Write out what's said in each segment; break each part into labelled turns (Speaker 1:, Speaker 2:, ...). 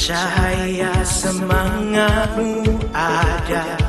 Speaker 1: Cahaya semangatmu ada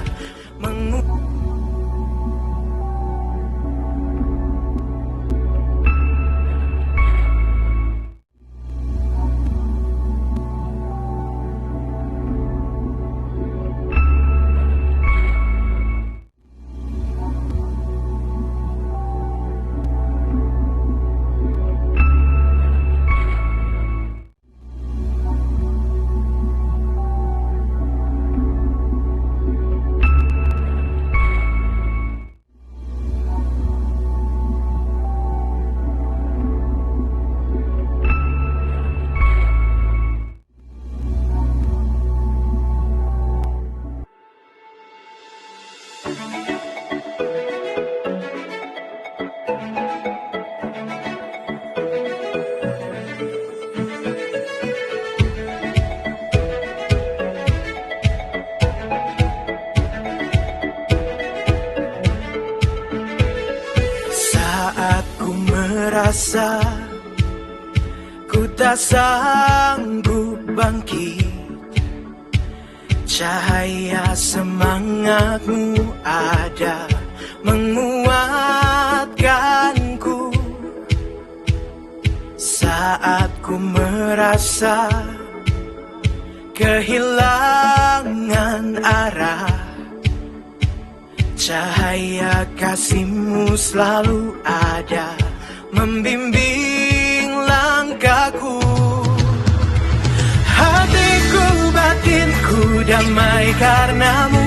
Speaker 1: saat ku merasa ku tak sanggup bangkit. Cahaya semangatmu ada menguatkanku. Saat ku merasa kehilangan arah, cahaya kasih-Mu selalu ada membimbing langkahku. Hatiku, batinku damai karena-Mu.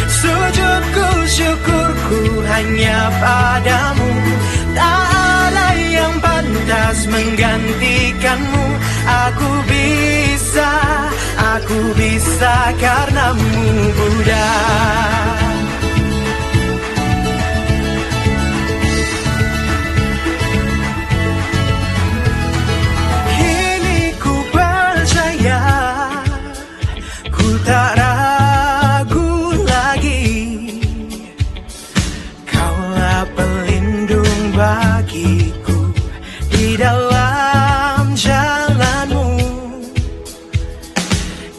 Speaker 1: Sujudku, syukurku hanya padamu. Tak ada yang pantas menggantikan-Mu. Aku bisa karena-Mu, Buddha. Tak ragu lagi, Kaulah pelindung bagiku di dalam jalan-Mu.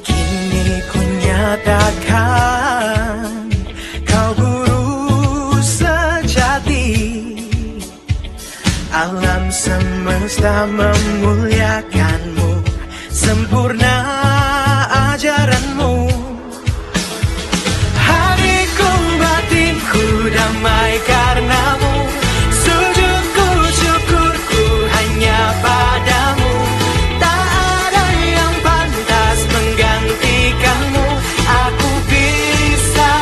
Speaker 1: Kini ku nyatakan Kau guru sejati. Alam semesta memuliakan-Mu, sempurna ajaran-Mu. Hatiku, batinku damai karena-Mu. Sujudku, syukurku hanya padamu. Tak ada yang pantas menggantikan-Mu. Aku bisa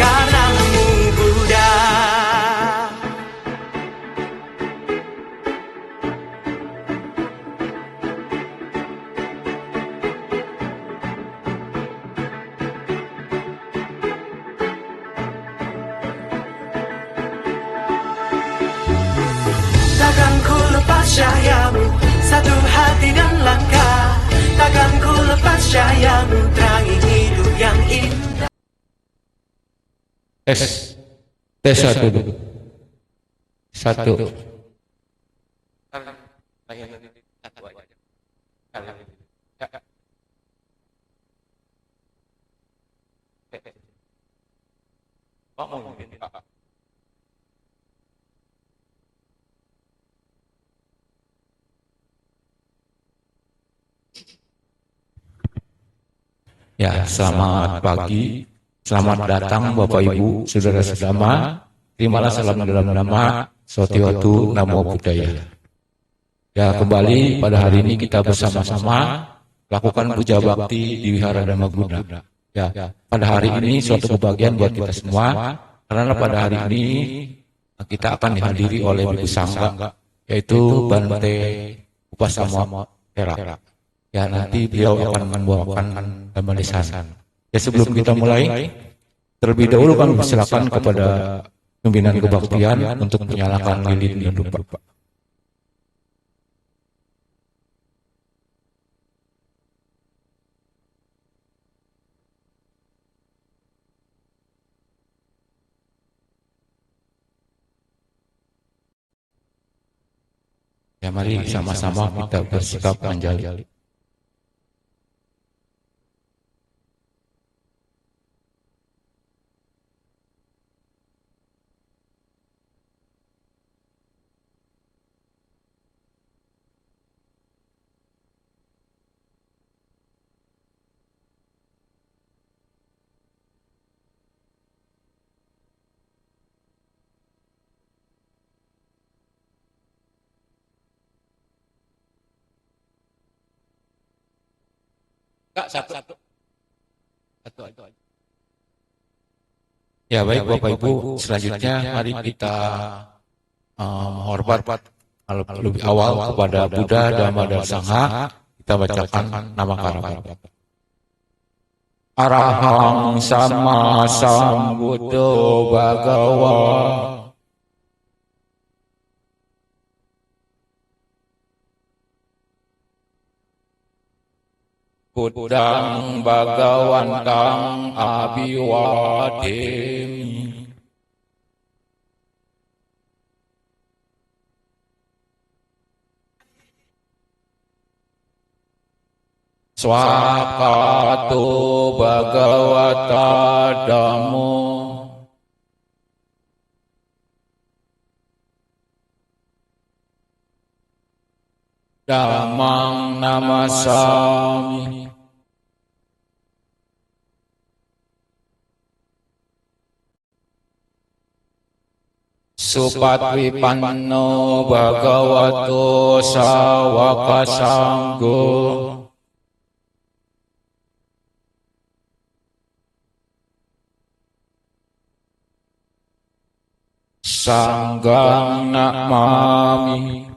Speaker 1: karena-Mu, Buddha. Takkan ku lepas cahaya-Mu, satu hati dan langkah. Takkan ku lepas cahaya-Mu, terangi hidup yang indah.
Speaker 2: Tes satu dulu. Satu. Ya, selamat pagi, selamat datang Bapak Ibu, saudara-saudara. Terimalah salam dalam nama Sotiwatu Namo Buddhaya. Ya, kembali pada hari ini kita bersama-sama lakukan puja bakti di Wihara Dhamma Guna. Ya, pada hari ini suatu kebahagiaan buat kita semua, karena pada hari ini kita akan dihadiri oleh Biku Sangga, yaitu Bante Upasama Tera. Ya, nanti beliau akan membawakan pemelisahan. Ya, sebelum kita mulai, terlebih dahulu kami persilakan kepada pimpinan kebaktian untuk menyalakan lilin dan dupa. Ya, mari sama-sama kita bersikap menjali. Satu aja. Ya baik Bapak Ibu, selanjutnya mari kita menghormat lebih awal kepada Buddha, Dhamma, dan Sangha. Kita bacakan nama karakter. Arahang Sama Sambuddho Bhagawa. Buddhang Bhagawantang Abhiwademi. Swakato Bhagavata Dhammo. Dhammang namasami. Supatvipanno Bhagavato Sawaka Sanggo. Sanggam namami.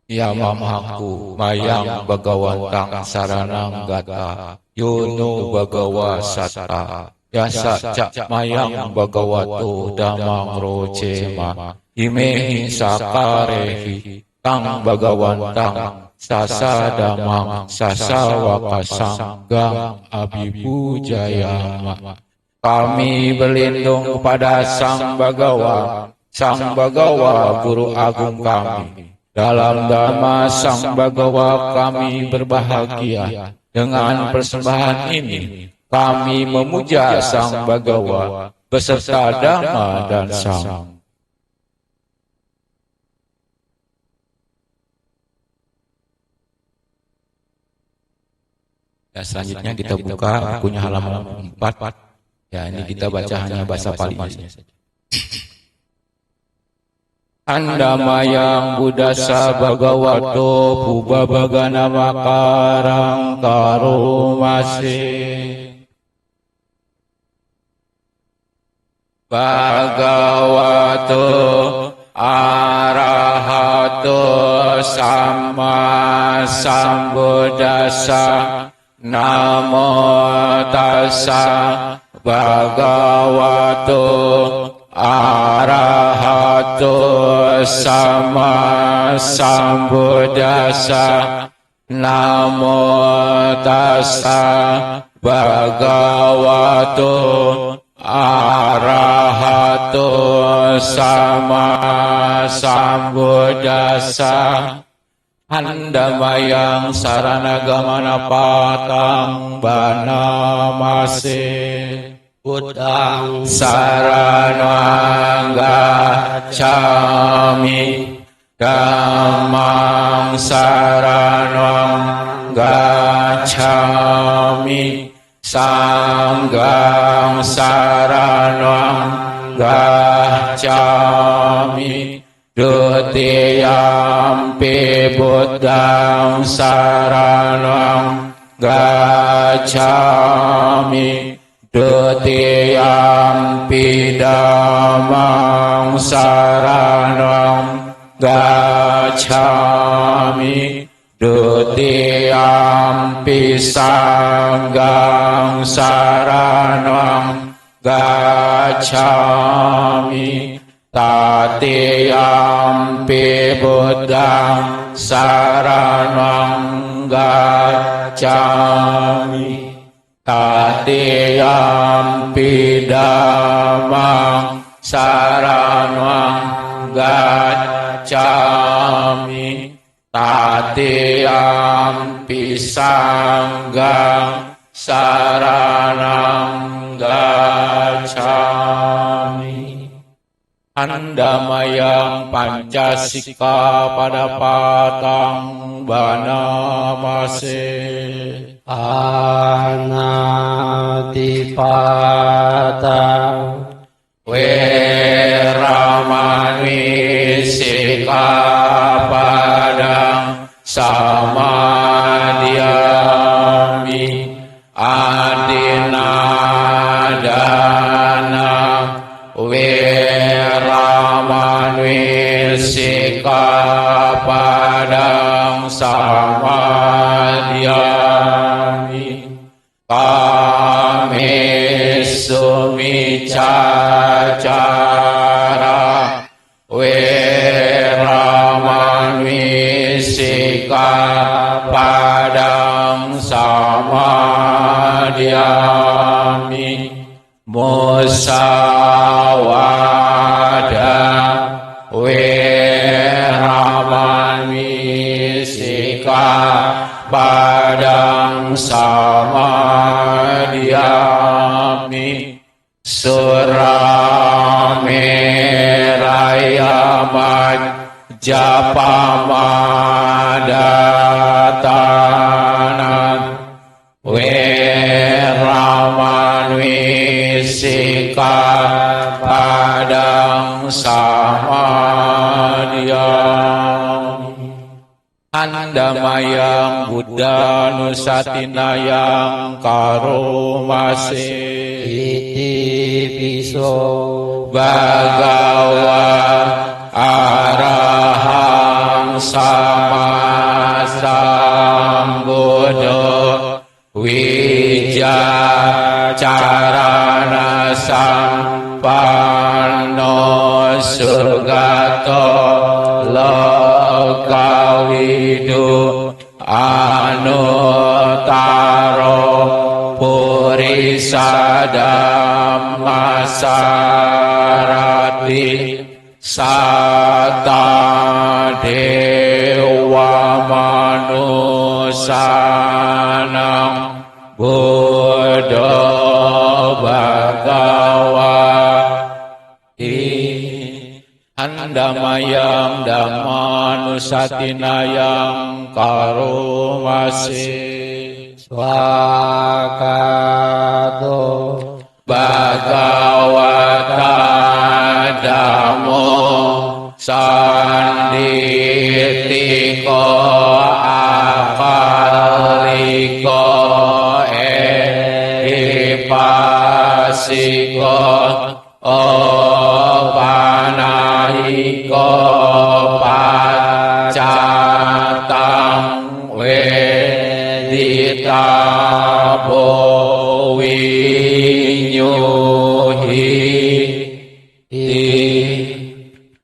Speaker 2: Yamamaku mayang Bhagawantang saranang gata. Yono Bhagawa Satta. Yasa cak mayang Bhagavato Dhammang rocema. Imehi sakarehi. Tang Bhagawantang sasa Dhammang sasa wakasanggang abhibujayama. Kami berlindung kepada Sang Bhagawa Guru Agung kami. Dalam Dhamma Sang Bhagawa kami berbahagia. Dengan persembahan ini kami memuja Sang Bhagawa beserta Dhamma dan Sang. Ya, selanjutnya kita buka bukunya halaman 4. Ya, ini kita baca hanya bahasa Pali saja. Andamayang Buddhasa Bhagavato Pubabagana Makarang Karumase. Bhagavato Arahato Sama Sambuddhasa. Namo tassa Bhagavato Arahato Sama Sambuddhasa. Namo tassa Bhagavato Arahato Sama Sambuddhasa. Andamayang saranagamana patang banamase. Buddhang saranang gacchami. Dhammang saranang gacchami. Sanghang saranang gacchami. Dutiyampi Buddhang saranang gacchami. Dutiyampi Dhammang saranang gacchami. Dutiyampi Sanghang saranang gacchami. Tatiyampi Buddhang saranang gacchami. Tatiyampi Dhammang saranang gacchami. Tatiyampi Sanghang saranang gacchami. Andamayang Pancasika pada patang banamase. Anatipata Weramani Sika sika padang samadhyami kami sumicacara weraman wisika padang samadhyami musawada weraman wisika padang samadhyami surameraya japamadatanat weraman wisika padang samadhyami andamayang Buddha nusatinayang karomase iti piso bagawa arahang sama sambuddha wijacarana sampanno surgato lokawidu anutaro purisadhammasarati sata dewa manusanam Buddha Bhagawati andamayang dhammanusatinayang karomase swakato Bhagawata Dhammo sanditiko akaliko epasiko opanahiko pacatang weditabo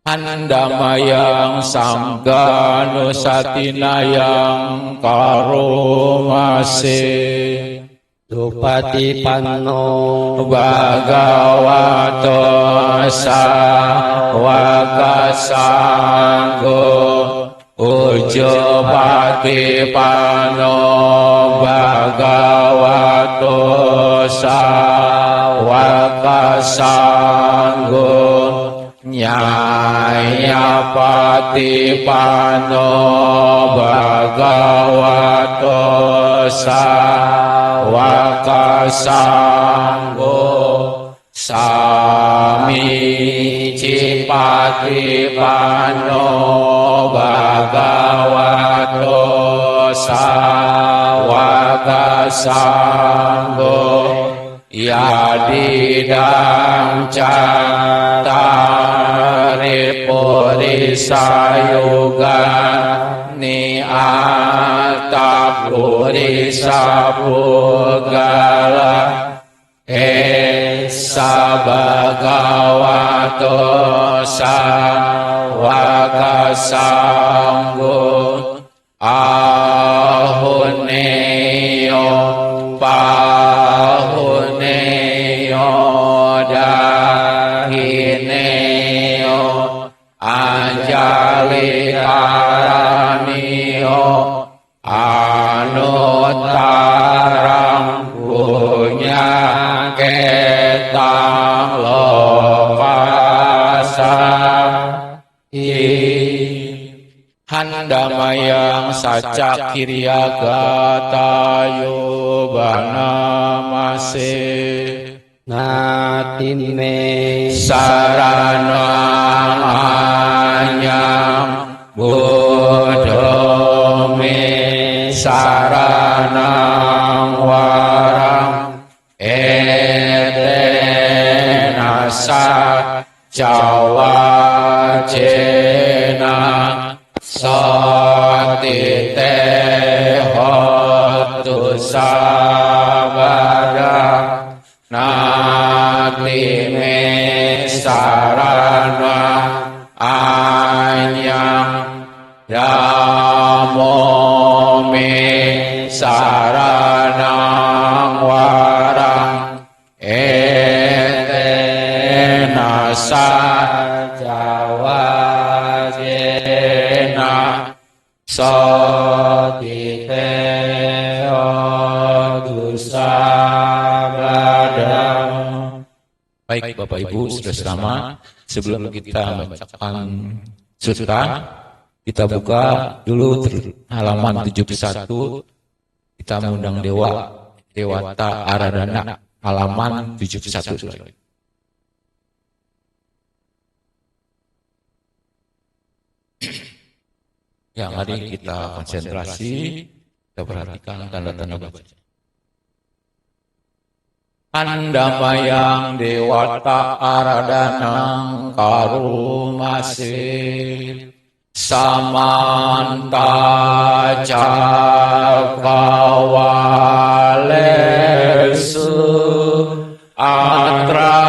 Speaker 2: andamayang sangganusatinayang karomase Dupatipanno Bhagavato Sawakasanggo Ujo Patipanno Bhagavato Sawakasanggo Nyaya Patipanno Bhagavato Sawakasanggo Samici Patipanno Bhagavato Sawakasanggo Yadidang Catari Purisayuga Ni Atta Purisa Pugala Esa Bhagavato Sawakasanggo Ahuneyo Pahuneyo Dahineyo Anjali Karaniyo Anutarang punya ketang lokasa Handamayang saca kiryagatayo banamase natime saranang anyang bodome saranang warang etenasa jawa cena Namo me saranang warang etena sajawajena sotiteo dusabadam. Baik Bapak Ibu sudah sama, sebelum kita membacakan sutta, kita buka dulu halaman 71. Kita mengundang Dewata Aradana, halaman 71. Ya, mari kita konsentrasi, kita perhatikan tanda-tanda baca. Andamayang Dewata Aradanang Karumasih Samanta Cakawalesu Atra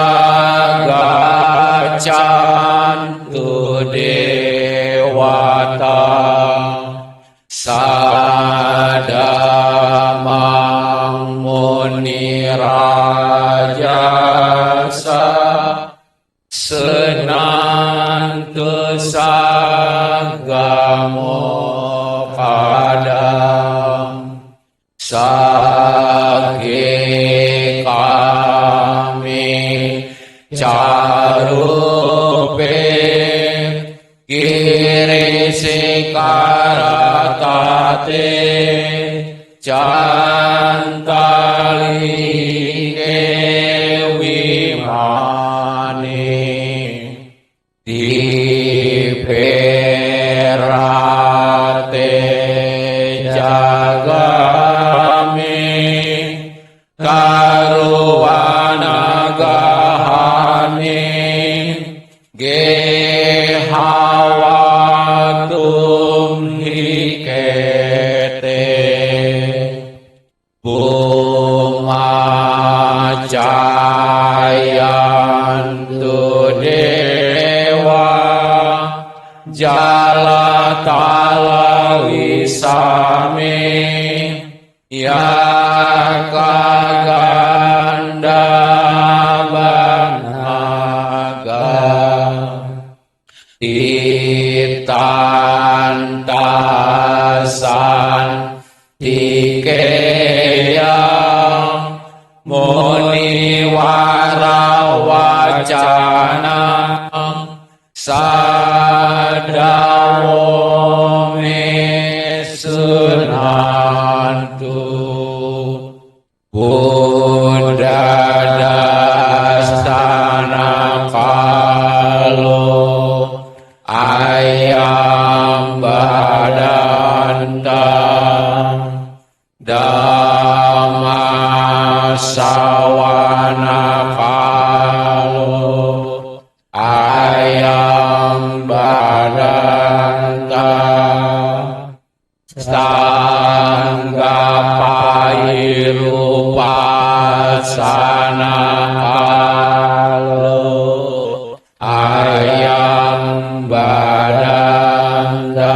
Speaker 2: Gacantu Dewata Sadamang Muni Rajasa Senantosa Gamo Padam Sage Kami Carupe Kiri Sikaratate Cantali Wimani Diperate Jagami Karuana Gahani Gehawatum Hikete Bumacayantu Dewa Jalatala Wisami Yakaganda Banaga Titantasan Tikeya Muni Warawacana Sadawo Mesunantu Buddha Dastana Kalo Ayam Badanta Dhamma Sawana Kalo Ayam Badanta Sangga Pairupasana Kalo Ayam Badanta.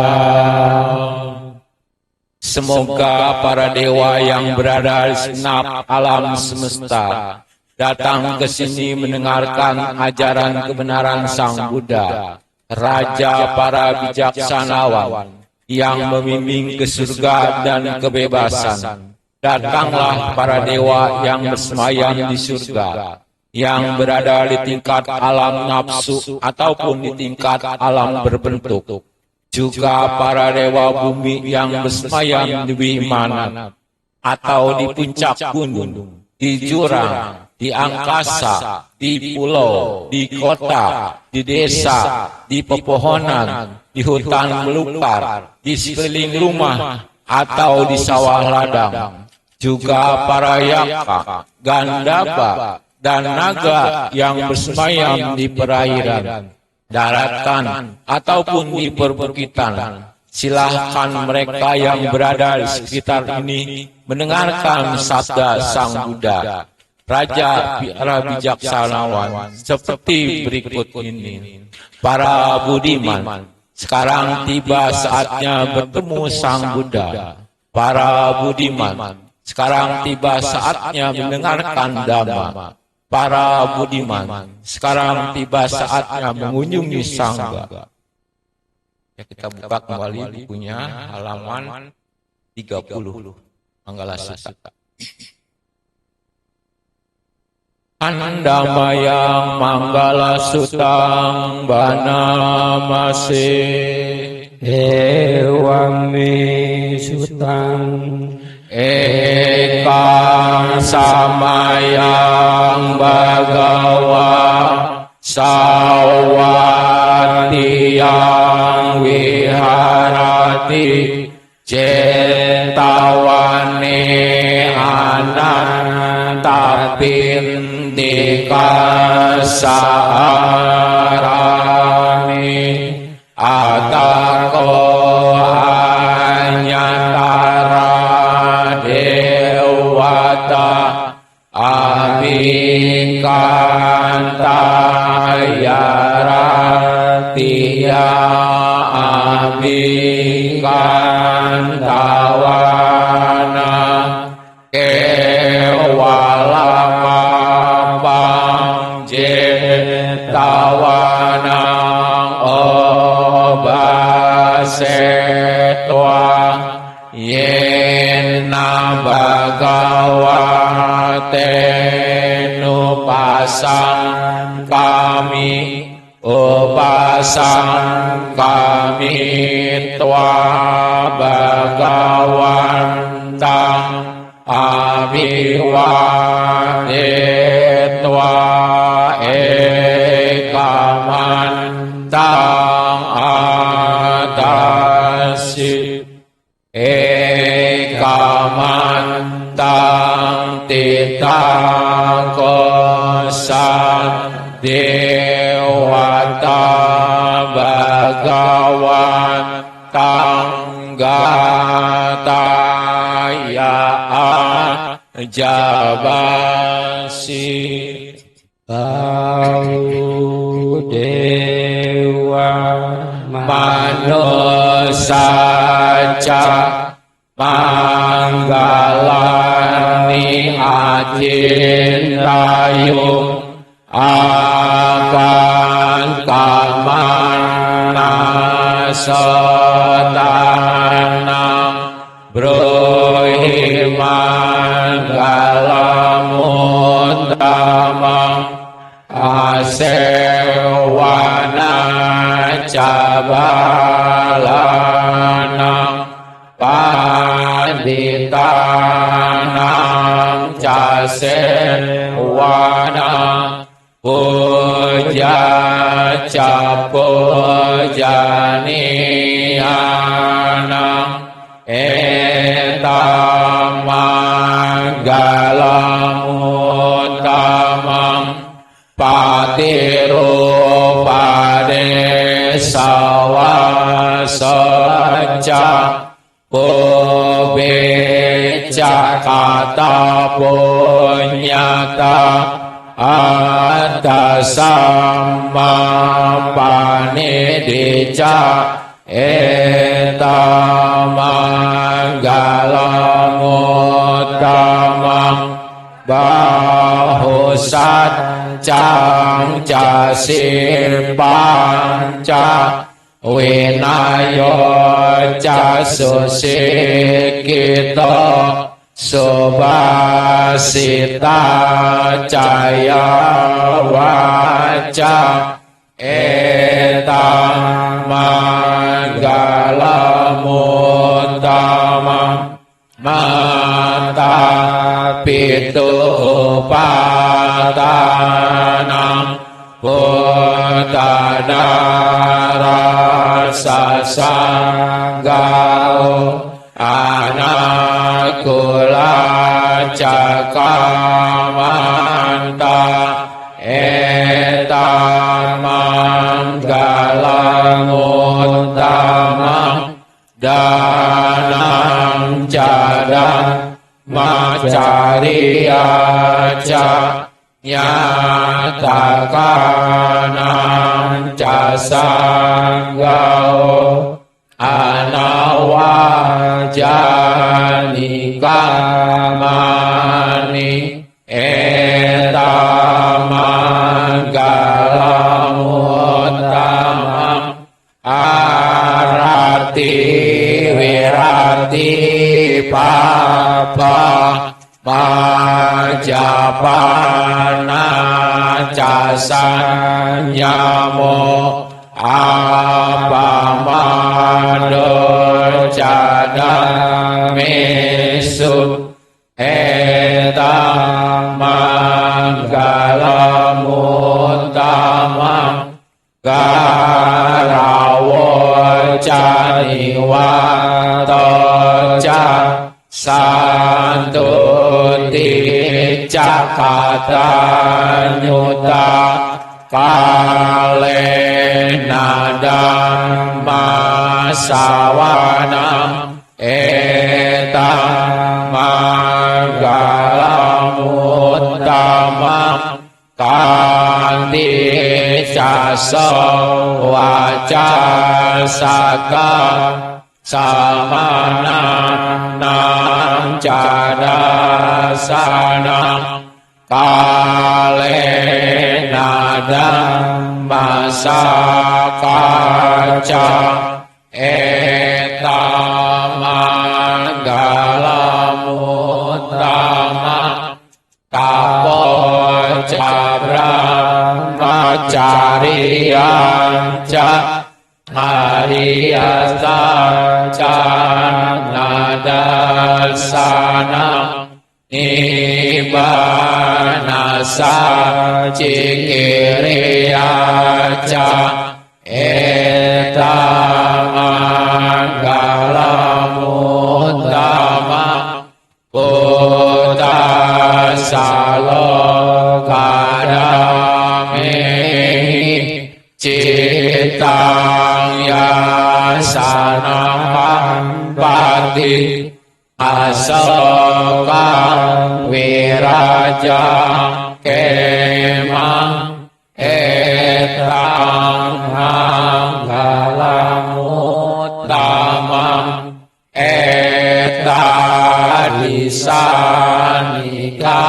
Speaker 2: Semoga para dewa yang berada di segenap alam semesta datang ke sini mendengarkan ajaran kebenaran Sang Buddha, Raja para bijaksanawan yang membimbing ke surga dan kebebasan. Datanglah para dewa yang bersemayam di surga, yang berada di tingkat alam nafsu ataupun di tingkat alam berbentuk. Juga para dewa bumi yang bersemayam di Wimana atau di puncak gunung, di jurang, di angkasa, di pulau, di kota, di desa, di pepohonan, di hutan belukar, di sekeliling rumah, atau di sawah ladang. Juga para yaka, gandaba, dan naga yang bersemayam di perairan, daratan, ataupun di perbukitan. Silahkan mereka yang berada di sekitar ini mendengarkan sabda Sang Buddha, Raja para bijaksanawan, seperti berikut ini. Para budiman, Sekarang tiba saatnya bertemu Sang Buddha. Para budiman, sekarang tiba saatnya mendengarkan Dhamma. Para budiman, sekarang tiba saatnya mengunjungi Sangga. Ya, kita buka kembali bukunya halaman 30, Manggala Sutta. Andamayang Manggala Sutang Banamase
Speaker 3: Ewang mi sutang
Speaker 2: Ekang samayang bagawa sawatiyang wiharati cetawane anantapindikasarami atako anyatara dewata abhikantayaratiya abhikantawana kewalamapang jetawanang obasetwa yena bhagavate nupasang kami upasan kami twa bhagavantang abhiwadetwa ekamantang adasi ekamantang titang kosan dewata bhagawan tanggatayaan jabasi
Speaker 3: Kau dewa
Speaker 2: manusaca manggalani acintayung akan kamana sotanang brohiman damang asewana cabalanang panditanang casewana puja capujaniana etamanggalang utamang patirupade sawasaca pubeca kata punyata atasama panidica etamanggalang utamang bahusat cang casir panca winayo casusikito subasita caya waca etang manggala mutama mata pitu patanang putadara sasanggao anakula cakamanta etamanggalang utamang danang cadang macariaca
Speaker 3: nyatakanang casanggao anawajani kamani etamanggalamuttamang arati wirati papa majapana casanyamo apamado cadamesu etamanggalamuttamang garawo caniwatoca santuti cakatanyuta kalenadang masawanang etamanggalamuttamang kanti caso wacasaka samanang cadasanang kalenadang masakaca etamanggalamuttamang kapocabramacariyanca Hariyasa canadasanang nibanasa cikiriyaca etamanggalamuttamang putasalokadamehi citang yasanang pati asokang wirajang kemang etamanggalamuttamang etadisanika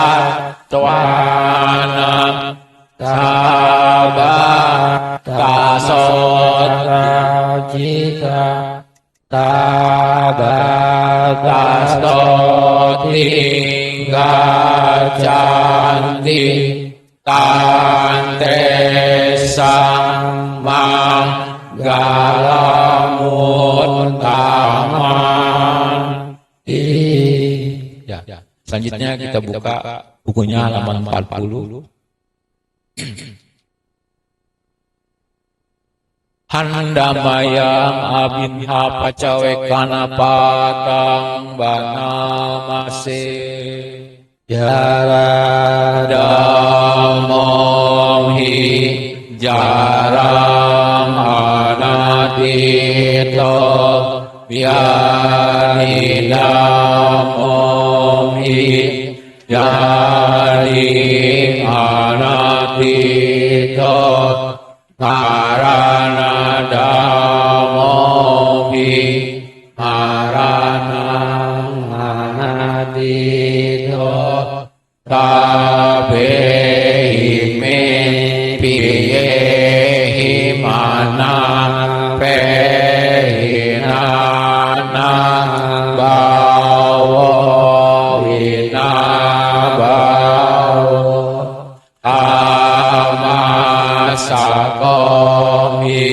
Speaker 3: twanang tabatasot cita tabatasot tinggal canti tantesang manggalamuttamang.
Speaker 2: Ya, selanjutnya kita buka bukunya halaman 40. Handamayang abinha pacawekana patang bana mase jaradamong hi jarang anadito bianinamong hi jaring anadito maranadamohi maranang anadito tabehime piyehimana pehinana bawo winabawo amasakomi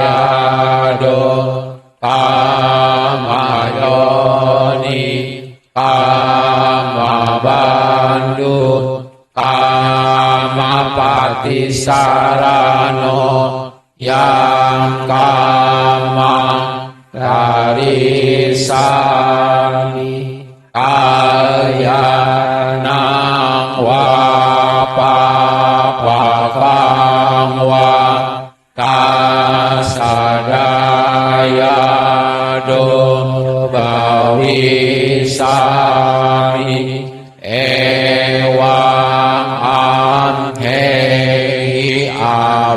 Speaker 2: kamadayado kamayoni kamabandu kamapatisarano yang kamang karisani kayanang wapapakang wa kasadayado bawisami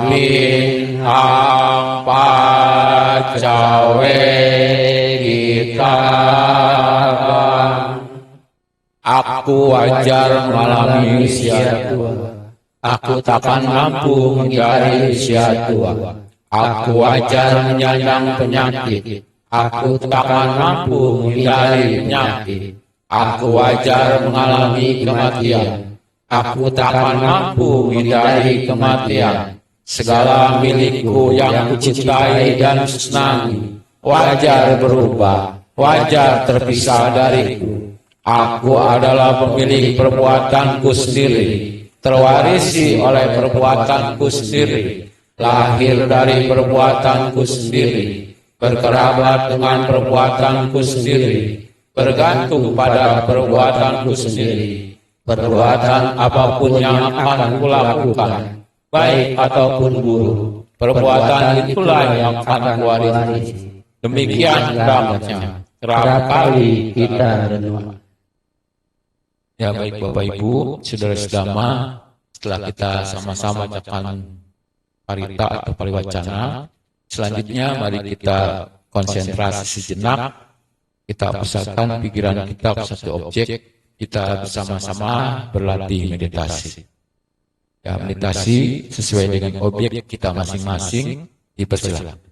Speaker 3: amin apa cawe kita. Aku wajar mengalami usia tua. Aku takkan mampu menghindari usia tua. Aku wajar menyandang penyakit. Aku takkan mampu menghindari penyakit. Aku wajar mengalami kematian. Aku takkan mampu menghindari kematian. Segala milikku yang kucintai dan kusenangi wajar berubah, wajar terpisah dariku. Aku adalah pemilik perbuatanku sendiri, terwarisi oleh perbuatanku sendiri, lahir dari perbuatanku sendiri, berkerabat dengan perbuatanku sendiri, bergantung pada perbuatanku sendiri. Perbuatan apapun yang akan kulakukan, baik ataupun buruk, perbuatan itulah yang akan kuwarisi. Demikian dampaknya. Kerap kali kita renung.
Speaker 2: Ya baik Bapak Ibu, Saudara Sedama, setelah kita sama-sama bacakan parita atau pariwacana, selanjutnya mari kita konsentrasi sejenak, kita pusatkan pikiran kita ke satu objek, kita bersama-sama berlatih meditasi. Ya, meditasi sesuai dengan objek kita masing-masing, dipersilakan.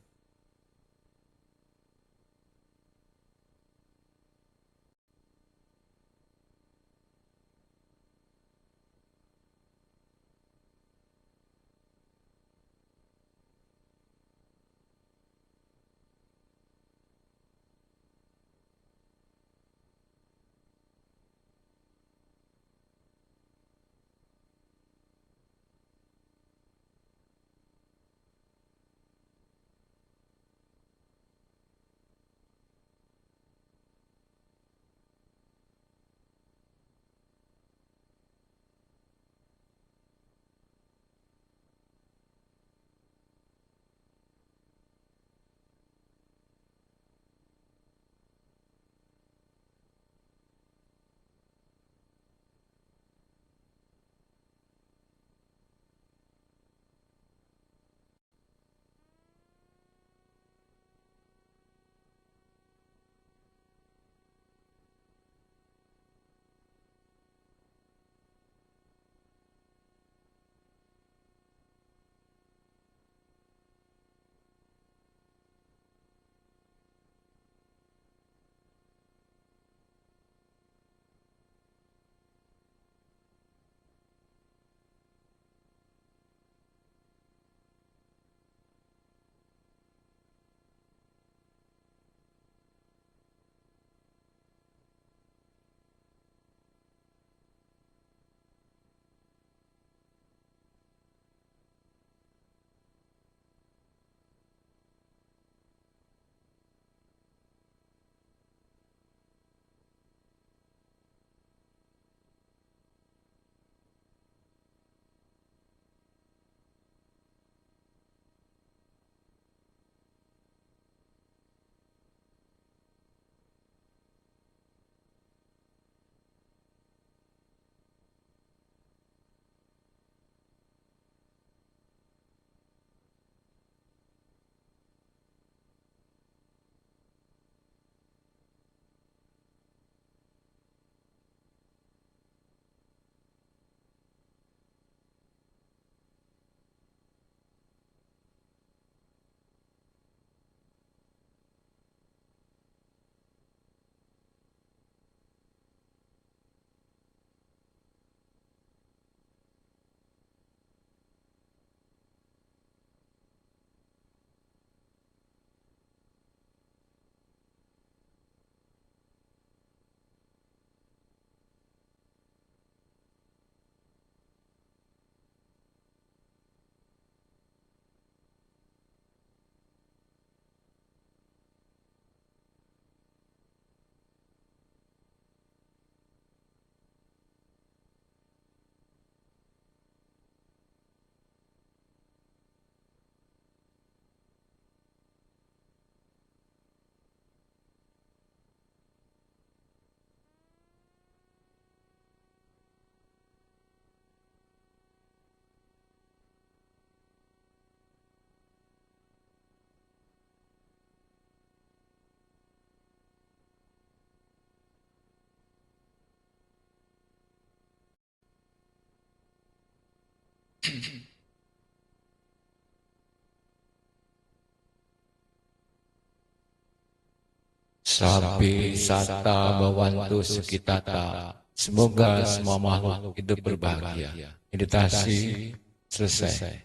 Speaker 2: Sapi sata bawantu sekitata. Semoga semua makhluk hidup berbahagia. Meditasi selesai.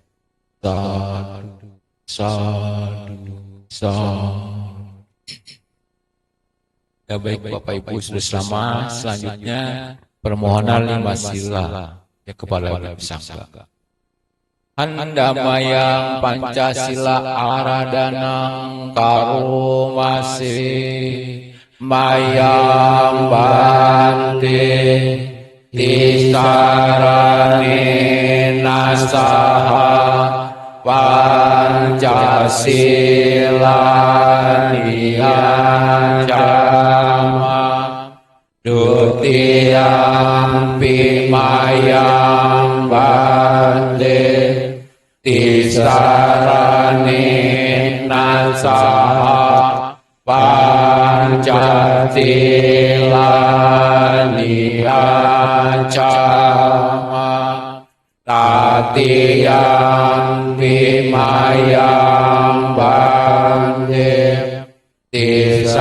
Speaker 2: Sadu, sadu, sadu. Ya baik Bapak Ibu sudah selamat. Selanjutnya permohonan 5 sila ya kepada Sangga. Andamayang Pancasila Aradanang Karumasi Mayang Bante Tisarani Nasaha Pancasila Niyajama Dutiyang Pimayang Bante Tisarani Nasaha Pancasila Niyajama Tatiyang Pimayang Bante Tisarani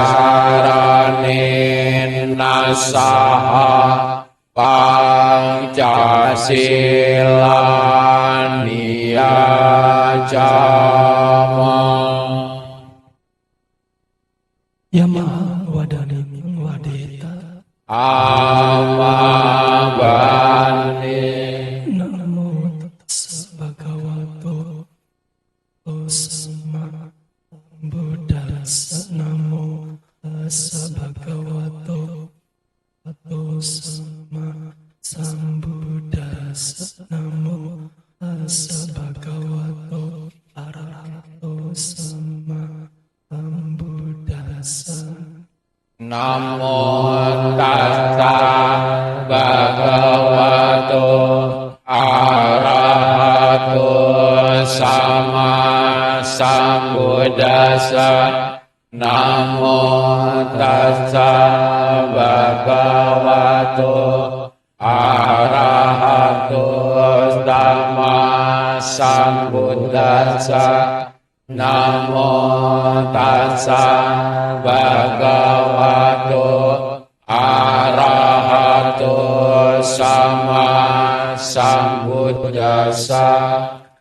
Speaker 2: Nasaha Pancasila Niyajama.
Speaker 1: Ya Maha Wadani Wadeta
Speaker 2: Amabane
Speaker 1: Namo Tassa Bhagavato Sama Buddhassa Namo Tassa Bhagavato Sama Sambuddhassa Namo Tassa Bhagavato Arahato Sama Sambuddhassa.
Speaker 2: Namo tassa bhagavato arahato sama sambuddhassa. Namo tassa bhagavato arahato sama sambuddhassa. Namo tassa bhagavato arahato sama sambuddhassa.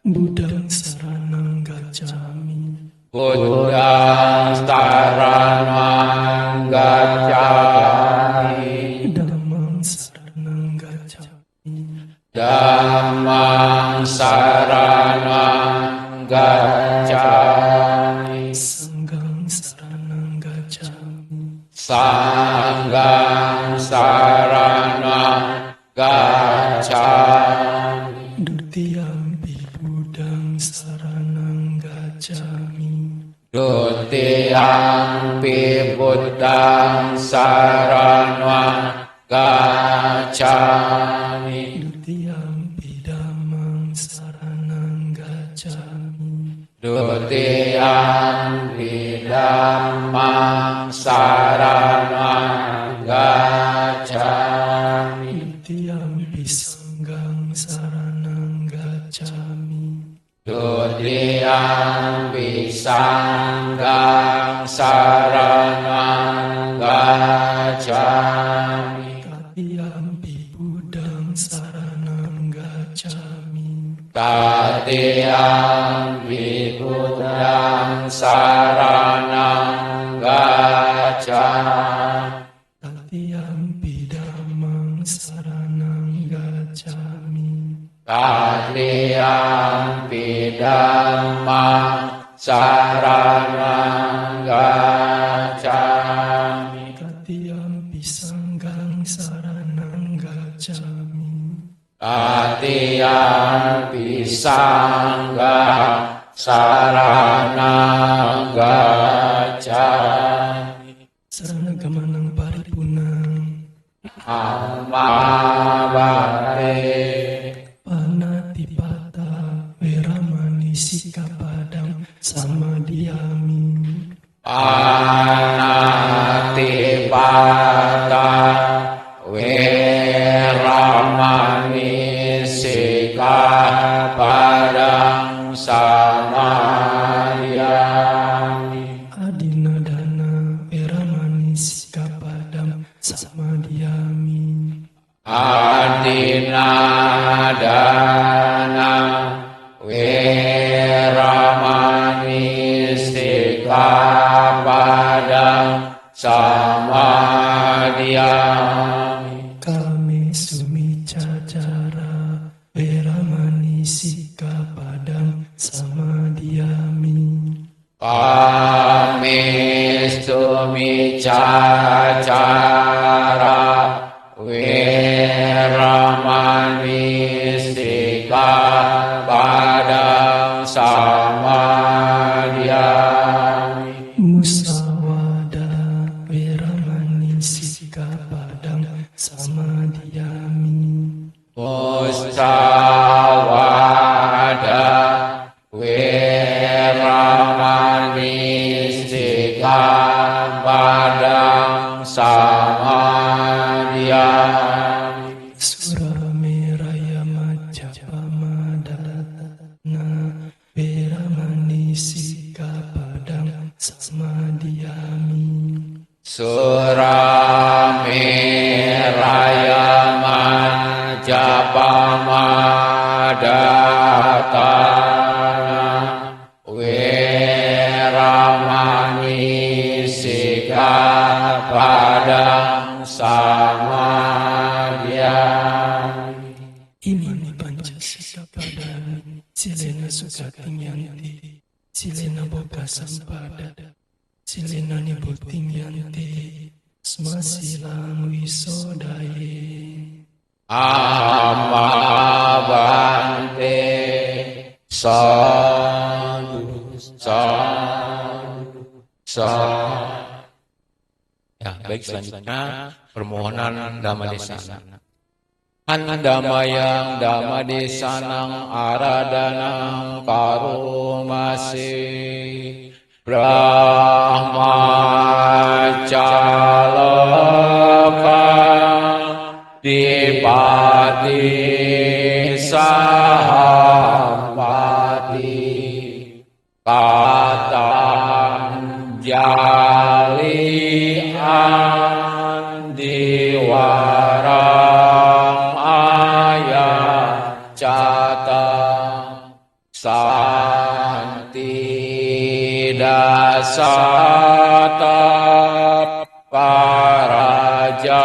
Speaker 1: Buddhang saranang gacchami.
Speaker 2: Buddhang saranang gacchami.
Speaker 1: Dhammang saranang gacchami.
Speaker 2: Dhammang saranang gacchami.
Speaker 1: Sanghang saranang gacchami.
Speaker 2: Sanghang saranang gacchami.
Speaker 1: Dutiyampi Buddhang saranang gacchami.
Speaker 2: Dutiyampi Buddhang saranang gacchami.
Speaker 1: Dutiyampi Dhammang saranang gacchami.
Speaker 2: Dutiyampi Dhammang saranang gacchami.
Speaker 1: Dutiyampi Sanghang saranang gacchami.
Speaker 2: Dutiyampi Sanghang saranang gacchami.
Speaker 1: Tatiyampi Buddhang saranang gacchami.
Speaker 2: Tatiyampi Buddhang saranang gacchami.
Speaker 1: Tatiyampi Dhammang saranang gacchami.
Speaker 2: Tatiyampi Dhammang saranang gacchami.
Speaker 1: Tatiyampi Sanghang saranang gacchami.
Speaker 2: Tatiyampi Sanghang saranang gacchami.
Speaker 1: Saranagamana paripunang
Speaker 2: Amabate
Speaker 1: Panatipata Veramani Sikapadang Samadhyami.
Speaker 2: Panatipata Veramani Sikapadaṃ
Speaker 3: samadhyami.
Speaker 4: Adina dana Weramani Sikapadang Samadhyami.
Speaker 3: Adina dana Weramani Sikapadang samadhyami.
Speaker 4: Kami sumicacara Weramani Sikapadang Samadhyami.
Speaker 3: Kami sumicacara Weramani Sikapadang samadhyami.
Speaker 4: Musawada Weramani Sikapadang Samadhyami.
Speaker 3: Musawada Weramani Sikapadang samadhyami.
Speaker 4: Surameraya Majapamadana Weramani Sikapadang Samadhyami.
Speaker 3: Surameraya Majapamadana Weramani Sikapadang samadhyami.
Speaker 4: Imani Pancasila Padani Silena Sukatingyanti Silena Boga Sampada Silena Nibutingyanti Smasilang Wisodaye.
Speaker 3: Amabante sadhu sadhu sadhu.
Speaker 2: Ya, baik, selanjutnya permohonan Dhamma Desana. Andamayang Dhamma Desanang Aradanang Karomase Brahmacalaka Dipati Sahampati Patanjali Andiwarang Ayah Cata Santi Dasata Parajatika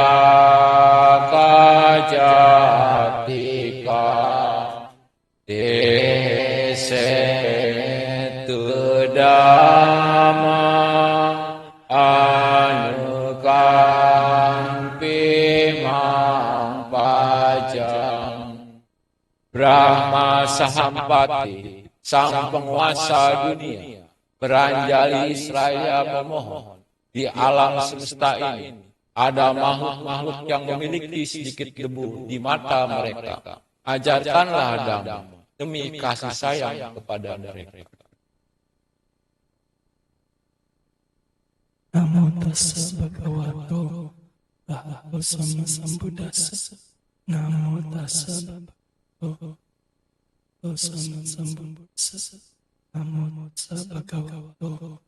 Speaker 2: Desetu Dhamma Anukampi Mampajang. Brahma Sahampati, sang penguasa dunia, beranjali seraya memohon, di alam semesta ini ada makhluk-makhluk yang memiliki sedikit debu di mata mereka. Ajarkanlah Dhamma demi kasih sayang kepada mereka.
Speaker 4: Namo tassa bhagavato arahato sama sambuddhassa. Namo tassa bhagavato sama sambuddhassa. Namo tassa bhagavato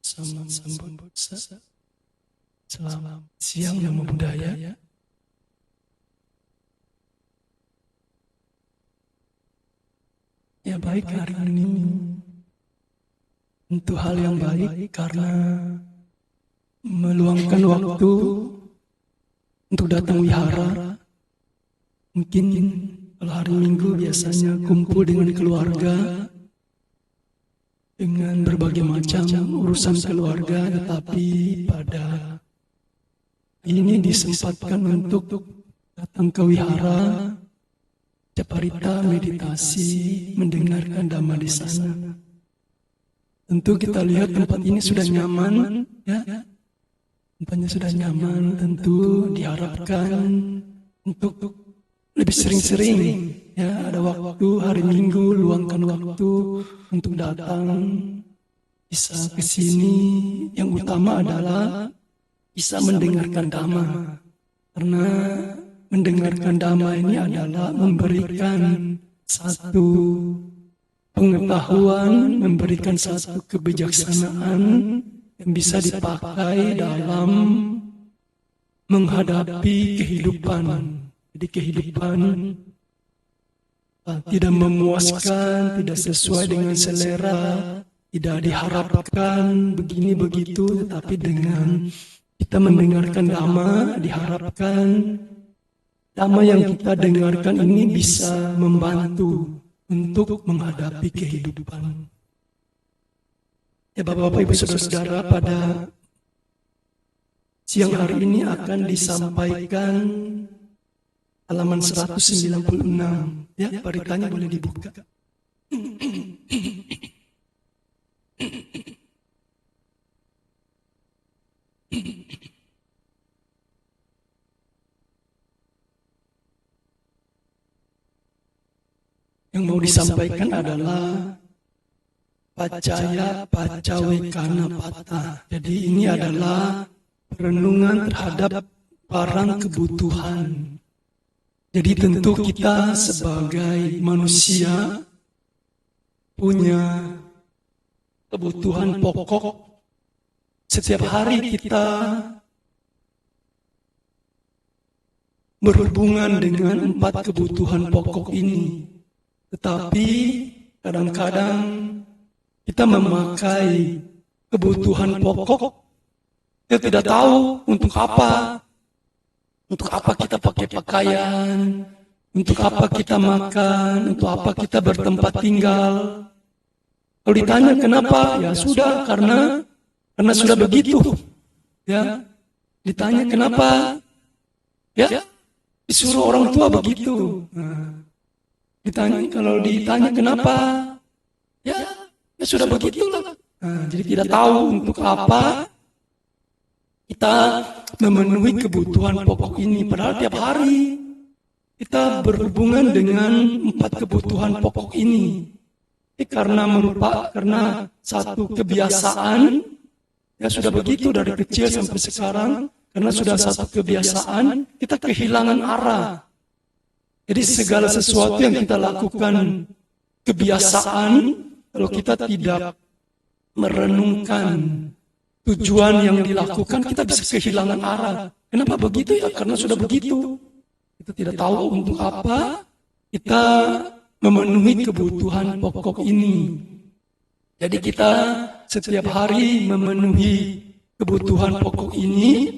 Speaker 4: sama sambuddhassa. Selamat siang Namo Buddhaya. Ya baik, hari ini tentu hal yang baik karena meluangkan waktu untuk datang wihara. Mungkin kalau hari Minggu biasanya kumpul dengan keluarga dengan berbagai macam urusan keluarga, tetapi pada ini disempatkan untuk datang ke wihara, caparita, meditasi, mendengarkan Dhamma Desana. Tentu kita lihat tempat ini sudah nyaman, ya. Tempatnya sudah nyaman, tentu diharapkan untuk lebih sering-sering, ya. Ada waktu hari Minggu, luangkan waktu untuk datang, bisa ke sini. Yang utama adalah bisa mendengarkan Dhamma, karena mendengarkan Dhamma ini adalah memberikan satu pengetahuan, memberikan satu kebijaksanaan yang bisa dipakai dalam menghadapi kehidupan. Jadi kehidupan tidak memuaskan, tidak sesuai dengan selera, tidak diharapkan begini begitu, tetapi dengan kita mendengarkan dhamma, diharapkan dhamma yang kita dengarkan ini bisa membantu untuk menghadapi kehidupan. Ya Bapak-Bapak, Ibu, Saudara-saudara, pada siang hari ini akan disampaikan halaman 196. Ya, paritanya boleh dibuka. Yang mau disampaikan adalah pacaya pacawekana pata. Jadi ini adalah perenungan terhadap barang kebutuhan. Jadi tentu kita sebagai manusia punya kebutuhan pokok. Setiap hari kita berhubungan dengan 4 kebutuhan pokok ini. Tetapi kadang-kadang kita memakai kebutuhan pokok, kita tidak tahu untuk apa. Untuk apa kita pakai pakaian, untuk apa kita makan, untuk apa kita bertempat tinggal. Kalau ditanya kenapa, ya sudah, karena sudah begitu. Ya, ditanya kenapa, ya disuruh orang tua begitu. Kalau ditanya kenapa, ya sudah begitulah. Jadi tidak tahu untuk apa kita memenuhi kebutuhan pokok ini. Padahal tiap hari kita berhubungan dengan 4 kebutuhan pokok ini. Karena satu kebiasaan, ya sudah begitu dari kecil sampai sekarang. Karena sudah satu kebiasaan, kita kehilangan arah. Jadi segala sesuatu yang kita lakukan kebiasaan, kalau kita tidak merenungkan tujuan yang dilakukan, kita bisa kehilangan arah. Kenapa begitu? Ya karena sudah begitu. Kita tidak tahu untuk apa kita memenuhi kebutuhan pokok ini. Jadi kita setiap hari memenuhi kebutuhan pokok ini.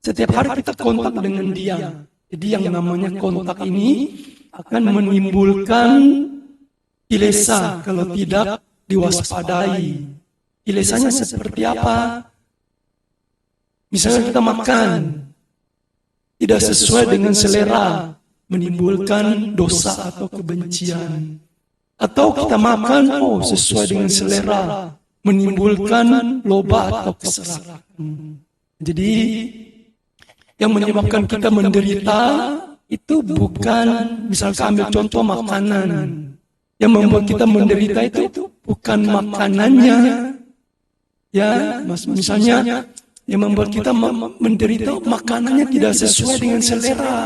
Speaker 4: Setiap hari kita kontak dengan dia. Jadi yang namanya kontak ini akan menimbulkan kilesa kalau tidak diwaspadai. Kilesanya seperti apa? Misalnya kita makan, tidak sesuai dengan selera, menimbulkan dosa atau kebencian. Atau kita makan, sesuai dengan selera, menimbulkan loba atau keserakan. Jadi, yang menyebabkan kita menderita, itu bukan, misalkan ambil contoh makanan. Yang membuat kita menderita itu bukan makanannya. Ya, misalnya yang membuat kita menderita makanannya tidak sesuai dengan selera.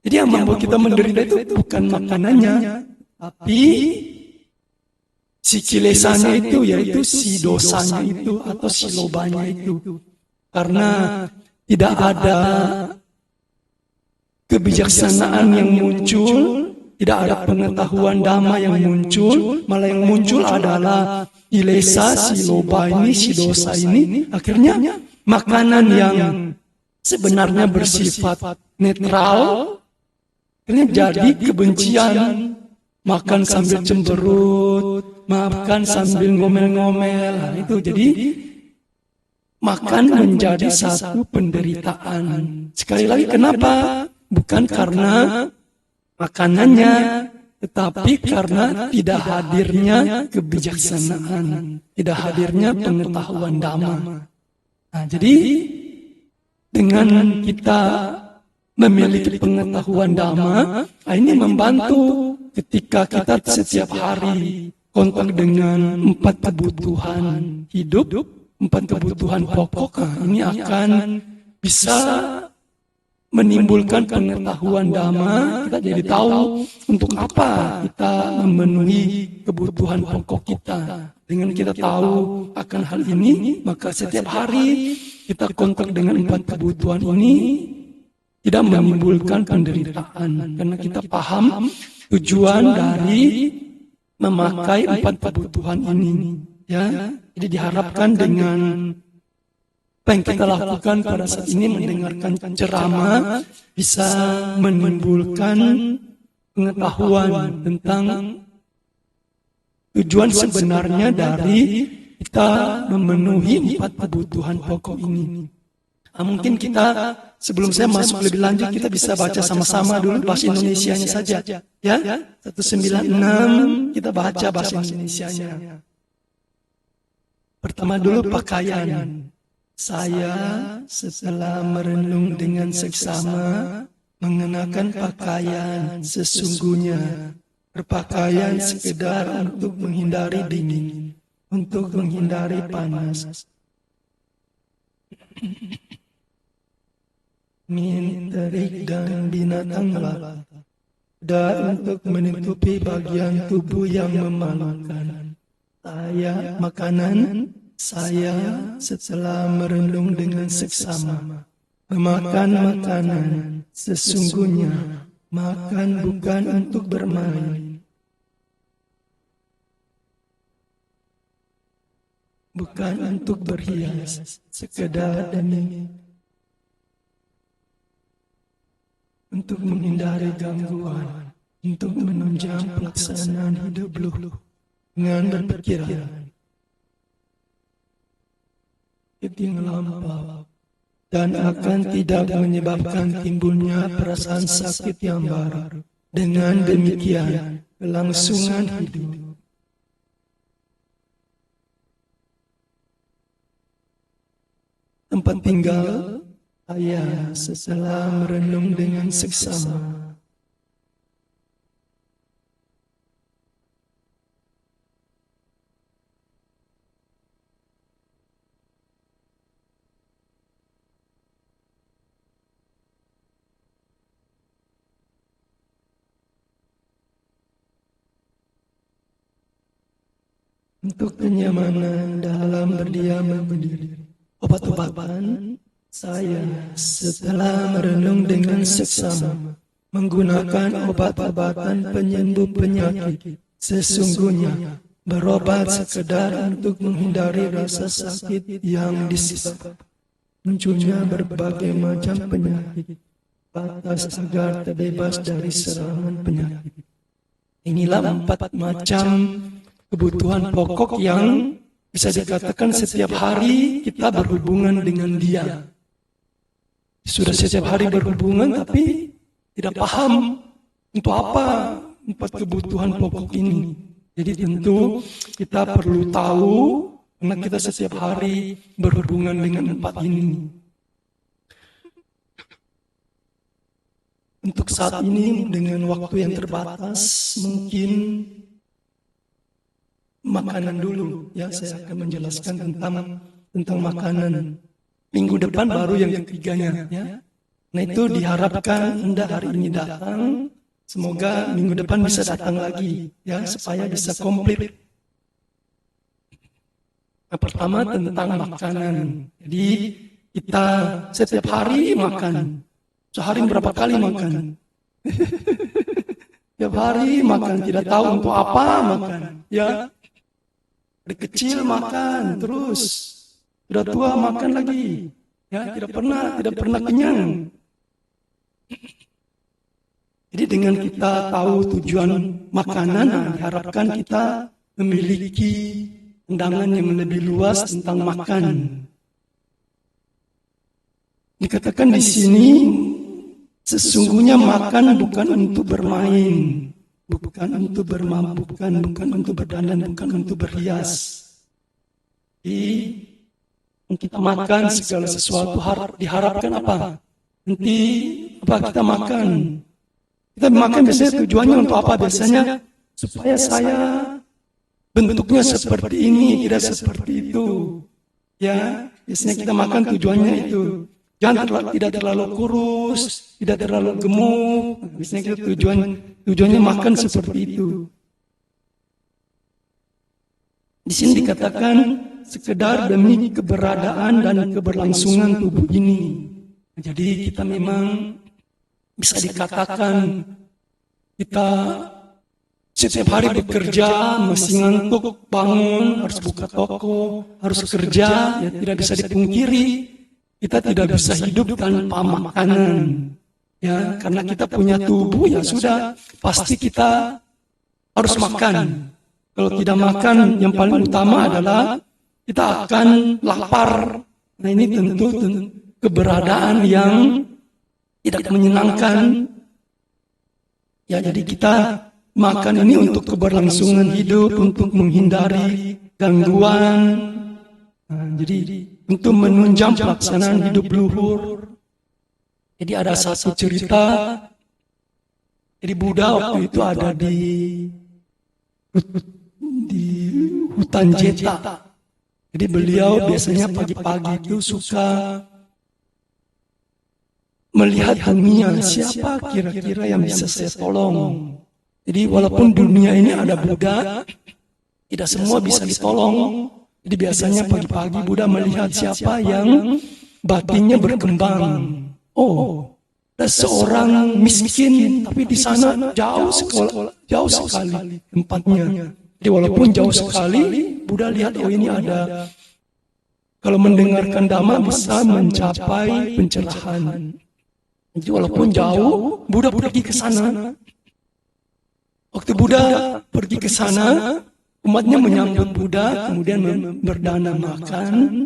Speaker 4: Jadi yang membuat kita menderita itu bukan makanannya, tapi si kilesanya itu, yaitu si dosanya itu atau si lobanya itu. Karena tidak ada kebijaksanaan yang muncul, tidak ada pengetahuan dhamma yang muncul, malah yang muncul adalah kilesa, si loba ini, si dosa ini. Akhirnya makanan yang sebenarnya bersifat netral, akhirnya jadi kebencian. Makan sambil cemberut, makan sambil ngomel-ngomel. Nah, itu jadi makan menjadi satu penderitaan. Sekali lagi kenapa? Bukan karena makanannya, tetapi karena tidak hadirnya kebijaksanaan, tidak hadirnya pengetahuan dhamma. Nah, jadi dengan kita memiliki pengetahuan dhamma, ini membantu ketika kita setiap hari kontak dengan 4 kebutuhan hidup, 4 kebutuhan pokok. Ini akan bisa menimbulkan pengetahuan dhamma, kita jadi tahu untuk apa kita memenuhi kebutuhan pokok kita. Dengan kita tahu akan hal ini, maka setiap hari kita kontak dengan 4 kebutuhan ini tidak menimbulkan penderitaan. Karena kita paham tujuan dari memakai 4 kebutuhan ini. Ya, jadi diharapkan dengan apa yang kita lakukan pada saat ini, mendengarkan ceramah, bisa menimbulkan pengetahuan tentang tujuan sebenarnya dari kita memenuhi 4 kebutuhan pokok ini. Nah, mungkin kita sebelum saya masuk lebih lanjut, kita bisa baca sama-sama dulu bahasa Indonesianya saja. Ya, 196 kita baca bahasa Indonesianya. Pertama dulu pakaian. Saya setelah merenung dengan seksama mengenakan pakaian sesungguhnya. Berpakaian sekedar untuk menghindari dingin, untuk menghindari panas. Min terik dan binatang melata. Dan untuk menutupi bagian tubuh yang memalukan. Saya setelah merenung dengan seksama memakan makanan sesungguhnya makan bukan untuk bermain, bukan untuk berhias, sekedar demi untuk menghindari gangguan, untuk menunjang pelaksanaan hidup luhur dengan berpikiran yang lampau dan akan tidak menyebabkan timbulnya perasaan sakit yang baru. Dengan demikian, kelangsungan hidup. Tempat tinggal saya setelah merenung dengan seksama. Untuk kenyamanan dalam berdiam dan berdiri. Obat-obatan saya setelah merenung dengan seksama menggunakan obat-obatan penyembuh penyakit. Sesungguhnya berobat sekedar untuk menghindari rasa sakit yang disebabkan munculnya berbagai macam penyakit, batas agar terbebas dari serangan penyakit. Inilah 4 macam kebutuhan pokok yang bisa dikatakan setiap hari kita berhubungan dengan dia. Sudah setiap hari berhubungan tapi tidak paham untuk apa 4 kebutuhan pokok ini. Jadi tentu kita perlu tahu karena kita setiap hari berhubungan dengan 4 ini. Untuk saat ini dengan waktu yang terbatas mungkin makanan dulu, ya saya akan menjelaskan tentang makanan. Minggu depan baru yang ketiganya, ya. Nah itu diharapkan Anda hari ini datang, semoga minggu depan bisa datang lagi, ya supaya bisa komplit. Nah, pertama tentang makanan. Jadi kita setiap hari makan, sehari berapa kali makan? Setiap hari makan, tidak tahu untuk apa makan, ya. Dari kecil makan terus, sudah tua makan lagi, ya tidak pernah kenyang. Jadi dengan kita tahu tujuan makanan, diharapkan kita memiliki pandangan yang lebih luas tentang makan. Dikatakan di sini sesungguhnya makan bukan untuk bermain. Bukan untuk bermabukkan, bukan untuk berdandan, bukan untuk berhias. Jadi kita makan segala sesuatu diharapkan apa? Nanti apa kita makan? Kita makan biasanya tujuannya untuk apa? Biasanya supaya saya bentuknya seperti ini, tidak seperti itu. Ya, biasanya kita makan tujuannya itu. tidak terlalu kurus, tidak terlalu gemuk. Biasanya kita tujuannya makan seperti itu. Di sini dikatakan sekedar demi keberadaan dan keberlangsungan tubuh ini. Jadi kita memang bisa dikatakan kita setiap hari bekerja, masih ngantuk, bangun, harus buka toko, harus kerja, ya tidak bisa dipungkiri. Kita tidak bisa hidup tanpa makanan. Ya, karena kita punya tubuh, ya sudah, pasti kita harus makan. Kalau tidak makan, yang paling utama adalah kita akan lapar. Nah ini tentu keberadaan yang tidak menyenangkan. Ya jadi kita makan ini untuk keberlangsungan hidup, untuk menghindari gangguan. Nah, jadi untuk menunjang pelaksanaan hidup luhur. Jadi ada satu cerita. Jadi Buddha waktu itu ada di hutan Jeta. Jadi beliau biasanya pagi-pagi itu suka melihat dunia, siapa kira-kira yang bisa saya tolong. Jadi walaupun dunia ini ada Buddha, tidak semua bisa ditolong. Jadi biasanya pagi-pagi Buddha melihat siapa yang batinnya berkembang. Oh, ada seorang miskin, tapi di sana jauh sekali tempatnya. Jadi walaupun jauh sekali, Buddha lihat oh ini ada. Kalau mendengarkan Dhamma bisa mencapai pencerahan. Jadi walaupun jauh, Buddha pergi ke sana. Waktu Buddha pergi ke sana, umatnya menyambut Buddha, kemudian berdana makan.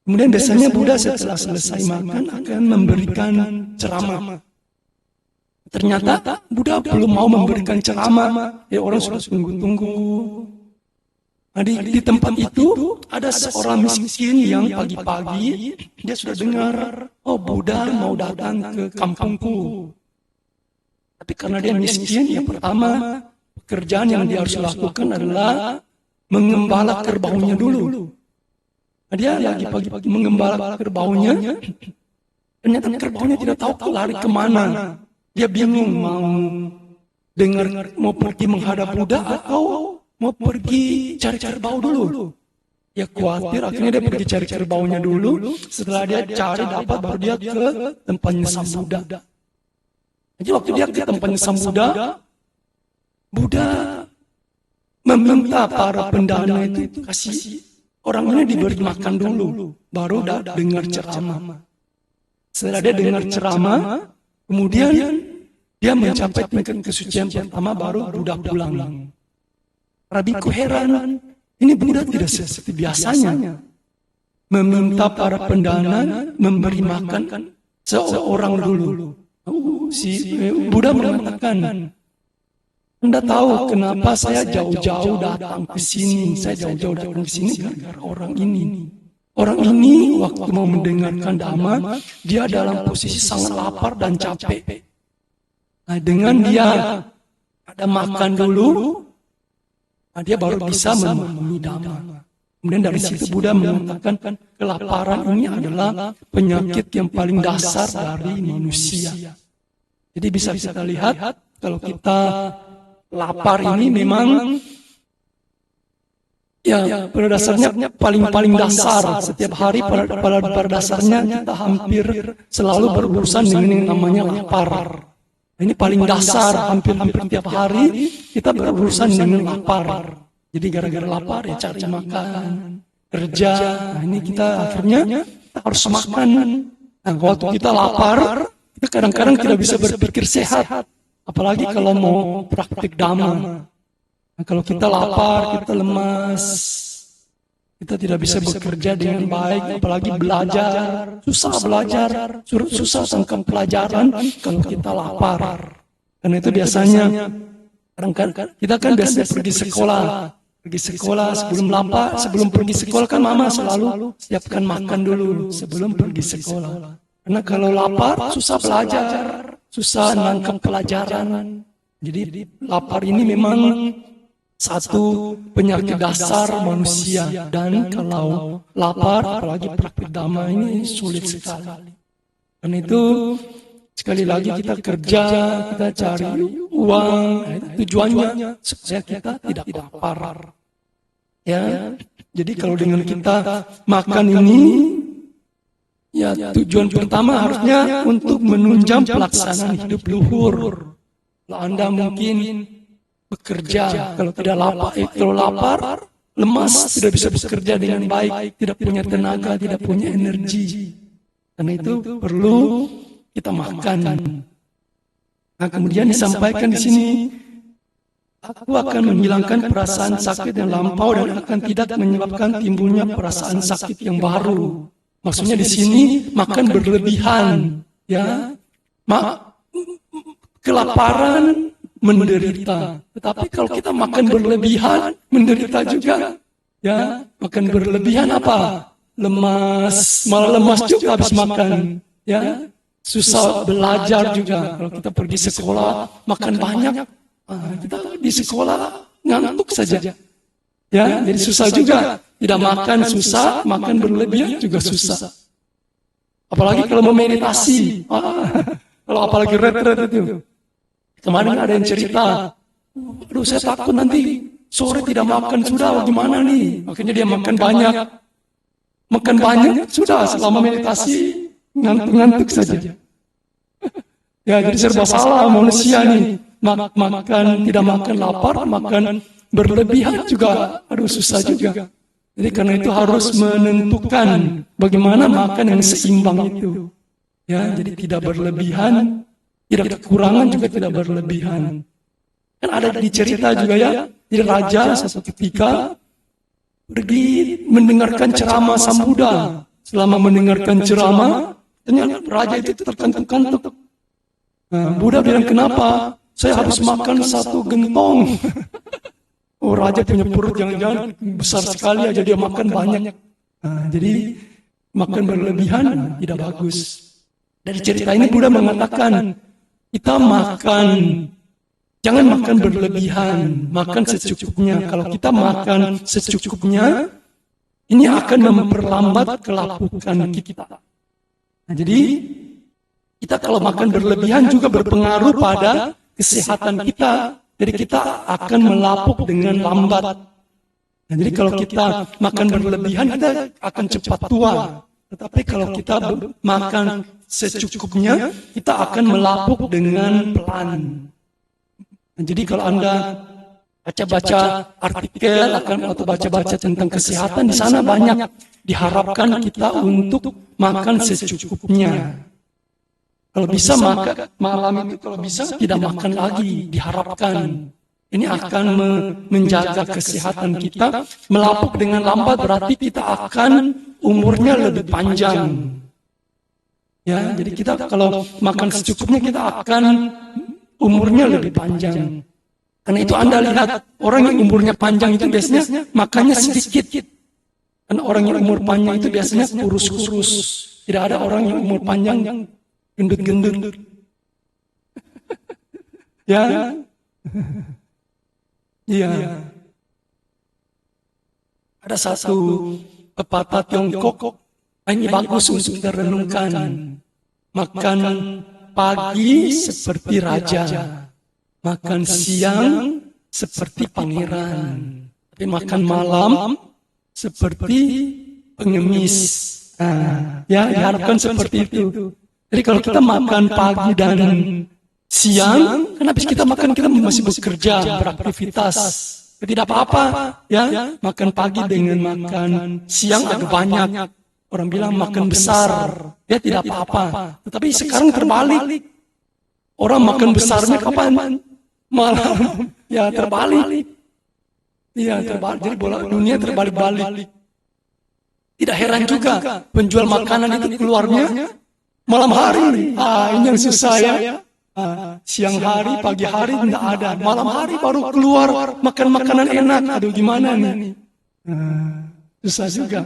Speaker 4: Kemudian biasanya Buddha setelah selesai makan akan memberikan ceramah. Ternyata Buddha belum mau memberikan ceramah. Ya orang sudah tunggu-tunggu. Nah, di tempat itu ada seorang miskin yang pagi-pagi dia sudah dengar, oh Buddha mau datang ke kampungku. Tapi karena dia miskin, yang pertama pekerjaan yang dia harus lakukan adalah mengembala kerbaunya dulu. Nah, dia lagi pagi-pagi mengembala kerbaunya, ternyata kerbaunya tidak tahu lari kemana. Dia bingung mau pergi menghadap Buddha atau mau pergi cari kerbau dulu. Dia khawatir, akhirnya dia pergi cari kerbaunya dulu. Setelah dia cari dapat, baru dia ke tempatnya Sang Buddha. Jadi waktu dia ke tempatnya Sang Buddha, Buddha meminta para pendana itu kasih orang ini diberi makan dulu, baru dengar ceramah. Setelah dia dengar ceramah, kemudian dia mencapai tingkat kesucian pertama, baru Buddha pulang. Rabiku heran, ini Buddha tidak seperti biasanya meminta para pendana memberi makan seorang dulu. Si Buddha mengatakan, Anda tahu kenapa saya jauh-jauh datang ke sini? Saya jauh-jauh datang ke sini gara-gara orang ini. Orang ini waktu mau mendengarkan Dhamma, dia dalam posisi sangat lapar dan capek. Nah, dengan dia ada makan dulu, nah, dia baru bisa memahami Dhamma. Kemudian dari situ Buddha mengatakan kelaparan ini adalah penyakit yang paling dasar dari manusia. Jadi bisa kita lihat kalau kita lapar ini memang ya pada dasarnya paling dasar. Setiap hari pada dasarnya kita hampir selalu berurusan dengan yang namanya lapar. Ini paling dasar, hampir tiap hari kita berurusan dengan lapar. Jadi gara-gara lapar ya cari makan, kerja. Nah ini kita akhirnya harus makan. Nah waktu kita lapar, kita kadang-kadang tidak bisa berpikir sehat. Apalagi kalau mau praktik Dhamma. Nah, kalau kita lapar, kita lemas, kita tidak bisa bekerja dengan baik, apalagi belajar, susah tentang pelajaran kalau kita lapar. Karena itu biasanya, kita kan biasanya pergi sekolah sebelum pergi sekolah kan mama selalu siapkan makan dulu sebelum pergi sekolah. Karena kalau lapar, susah belajar, susah nangkep pelajaran. Jadi lapar ini memang satu penyakit dasar manusia, dan kalau lapar apalagi praktik Dhamma ini sulit sekali. Karena itu sekali lagi kita kerja, kita cari uang, nah, itu tujuannya supaya kita tidak lapar. Ya, jadi kalau dengan kita makan ini, ya tujuan pertama harusnya untuk menunjang pelaksanaan hidup luhur. Kalau Anda mungkin bekerja, kalau tidak lapar, kalau lapar, lemas, tidak bisa bekerja dengan baik, tidak punya tenaga, tidak punya energi. Karena itu perlu kita makan. Nah, kemudian disampaikan di sini, aku akan menghilangkan perasaan sakit yang lampau dan akan tidak menyebabkan timbulnya perasaan sakit yang baru. Maksudnya di sini makan berlebihan, ya, kelaparan menderita. Tetapi kalau kita makan berlebihan, menderita juga. Ya, makan berlebihan apa? Lemas, malah lemas juga habis makan. Ya, susah belajar juga. Kalau kita pergi sekolah, makan banyak, kita di sekolah ngantuk saja. Ya, jadi susah juga. Tidak makan susah, makan berlebihan juga susah. Apalagi kalau mau meditasi. Kalau apalagi retret itu. Kemarin ada yang cerita, aduh saya takut nanti sore tidak makan, sudah gimana nih? Makanya dia makan banyak. Makan banyak, sudah selama meditasi, ngantuk-ngantuk saja. Ya, jadi serba salah manusia nih. Makan, tidak makan lapar, makan berlebihan juga, aduh susah juga. Jadi karena itu harus menentukan bagaimana makan yang seimbang itu. Ya, jadi tidak berlebihan, tidak kekurangan juga tidak berlebihan. Kan ada di cerita juga ya, jadi raja satu ketika pergi mendengarkan ceramah Sang Buddha. Selama mendengarkan ceramah, ternyata raja itu terkantuk-kantuk. Nah, Buddha bilang, kenapa? Saya harus makan satu gentong. Oh, raja punya perut jangan-jangan besar sekali aja dia makan banyak. Nah, jadi makan berlebihan tidak bagus. Dari cerita ini Buddha mengatakan, kita makan, jangan makan berlebihan, makan secukupnya. Kalau kita makan secukupnya, ini akan memperlambat kelapukan kita. Nah, jadi kita kalau makan berlebihan juga berpengaruh pada kesehatan kita. Jadi kita akan melapuk dengan lambat. Nah, jadi kalau kita makan berlebihan, kita akan cepat tua. Tetapi kalau kita makan secukupnya, kita akan melapuk dengan pelan. Nah, jadi kalau Anda baca-baca artikel atau baca-baca tentang kesehatan, di sana banyak diharapkan kita untuk makan secukupnya. Kalau bisa makan malam itu, kalau bisa tidak makan lagi, diharapkan. Ini akan menjaga kesehatan kita. Melapuk dengan lambat berarti kita akan umurnya lebih panjang. Ya, jadi kita kalau makan secukupnya kita akan umurnya lebih panjang. Karena itu Anda lihat orang yang umurnya panjang itu biasanya makannya sedikit. Karena orang yang umur panjang itu biasanya kurus-kurus. Tidak ada orang yang umur panjang yang gendut-gendut. Ya. Iya. Ada satu pepatah Tiongkok, ini bagus untuk kita renungkan. Makan pagi seperti raja, makan siang seperti pangeran, tapi makan malam seperti pengemis. Nah, ya diharapkan seperti itu. Jadi kalau kita makan pagi dan siang, kan habis kita makan kita masih bekerja, beraktivitas. Tidak apa-apa, ya. Makan pagi dengan makan siang agak banyak. Orang bilang makan besar, ya tidak apa-apa. Tetapi sekarang terbalik. Orang makan besarnya kapan? Malam. Ya terbalik. Iya terbalik. Jadi bola dunia terbalik-balik. Tidak heran juga penjual makanan itu keluarnya malam hari. Ini yang susah ya. Siang hari, pagi hari tidak ada. Malam hari baru keluar makan makanan enak. Aduh gimana nih? Susah juga.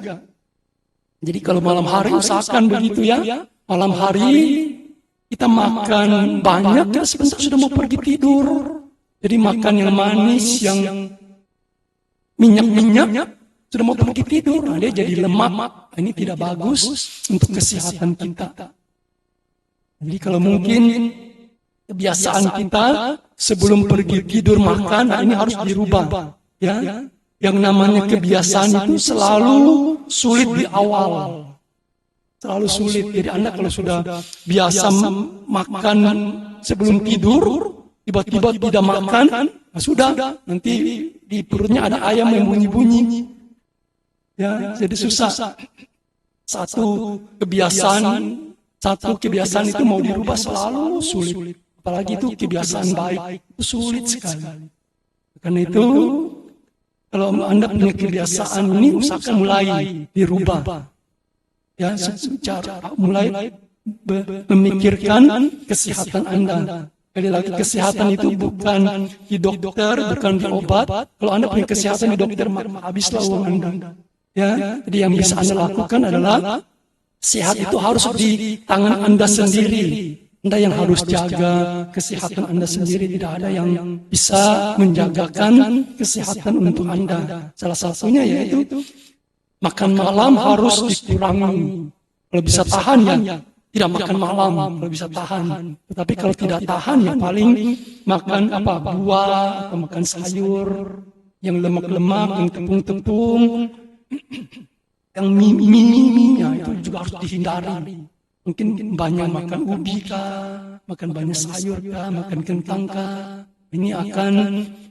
Speaker 4: Jadi kalau malam hari usahakan begitu ya. Malam hari kita makan banyak, ya sebentar sudah mau pergi tidur. Jadi makan yang manis, yang minyak-minyak, sudah mau pergi tidur. Nah, dia jadi lemak. Ini tidak bagus untuk kesehatan kita. Jadi kalau mungkin kebiasaan kita sebelum pergi tidur makan, nah ini harus dirubah. Ya, yang namanya kebiasaan itu selalu sulit di awal. Selalu sulit. Jadi Anda kalau sudah biasa makan sebelum tidur, tiba-tiba tidak makan, nah sudah, nanti di perutnya ada ayam yang bunyi-bunyi. Ya, jadi susah. Satu kebiasaan itu mau dirubah selalu sulit. Apalagi itu kebiasaan baik, itu sulit sekali. Karena itu, kalau Anda punya kebiasaan ini, usahakan mulai dirubah. Ya, secara mulai memikirkan kesehatan Anda. Sekali lagi, kesehatan itu bukan di dokter, bukan di obat. Kalau Anda punya kesehatan di dokter, maka habislah uang Anda. Ya, jadi yang bisa Anda lakukan adalah sehat itu harus di tangan Anda sendiri. Anda yang harus jaga kesehatan Anda sendiri. Tidak ada yang bisa menjagakan kesehatan untuk Anda. Salah satunya yaitu makan malam harus dikurangi. Kalau bisa tahan ya tidak makan malam. Kalau bisa tahan. Tetapi kalau tidak tahan ya paling makan buah atau makan sayur yang lemak-lemak, yang tepung-tepung, yang mie-nya itu juga harus dihindari. Mungkin banyak makan ubi kah, makan banyak sayur kah, makan kentang kah. Ini akan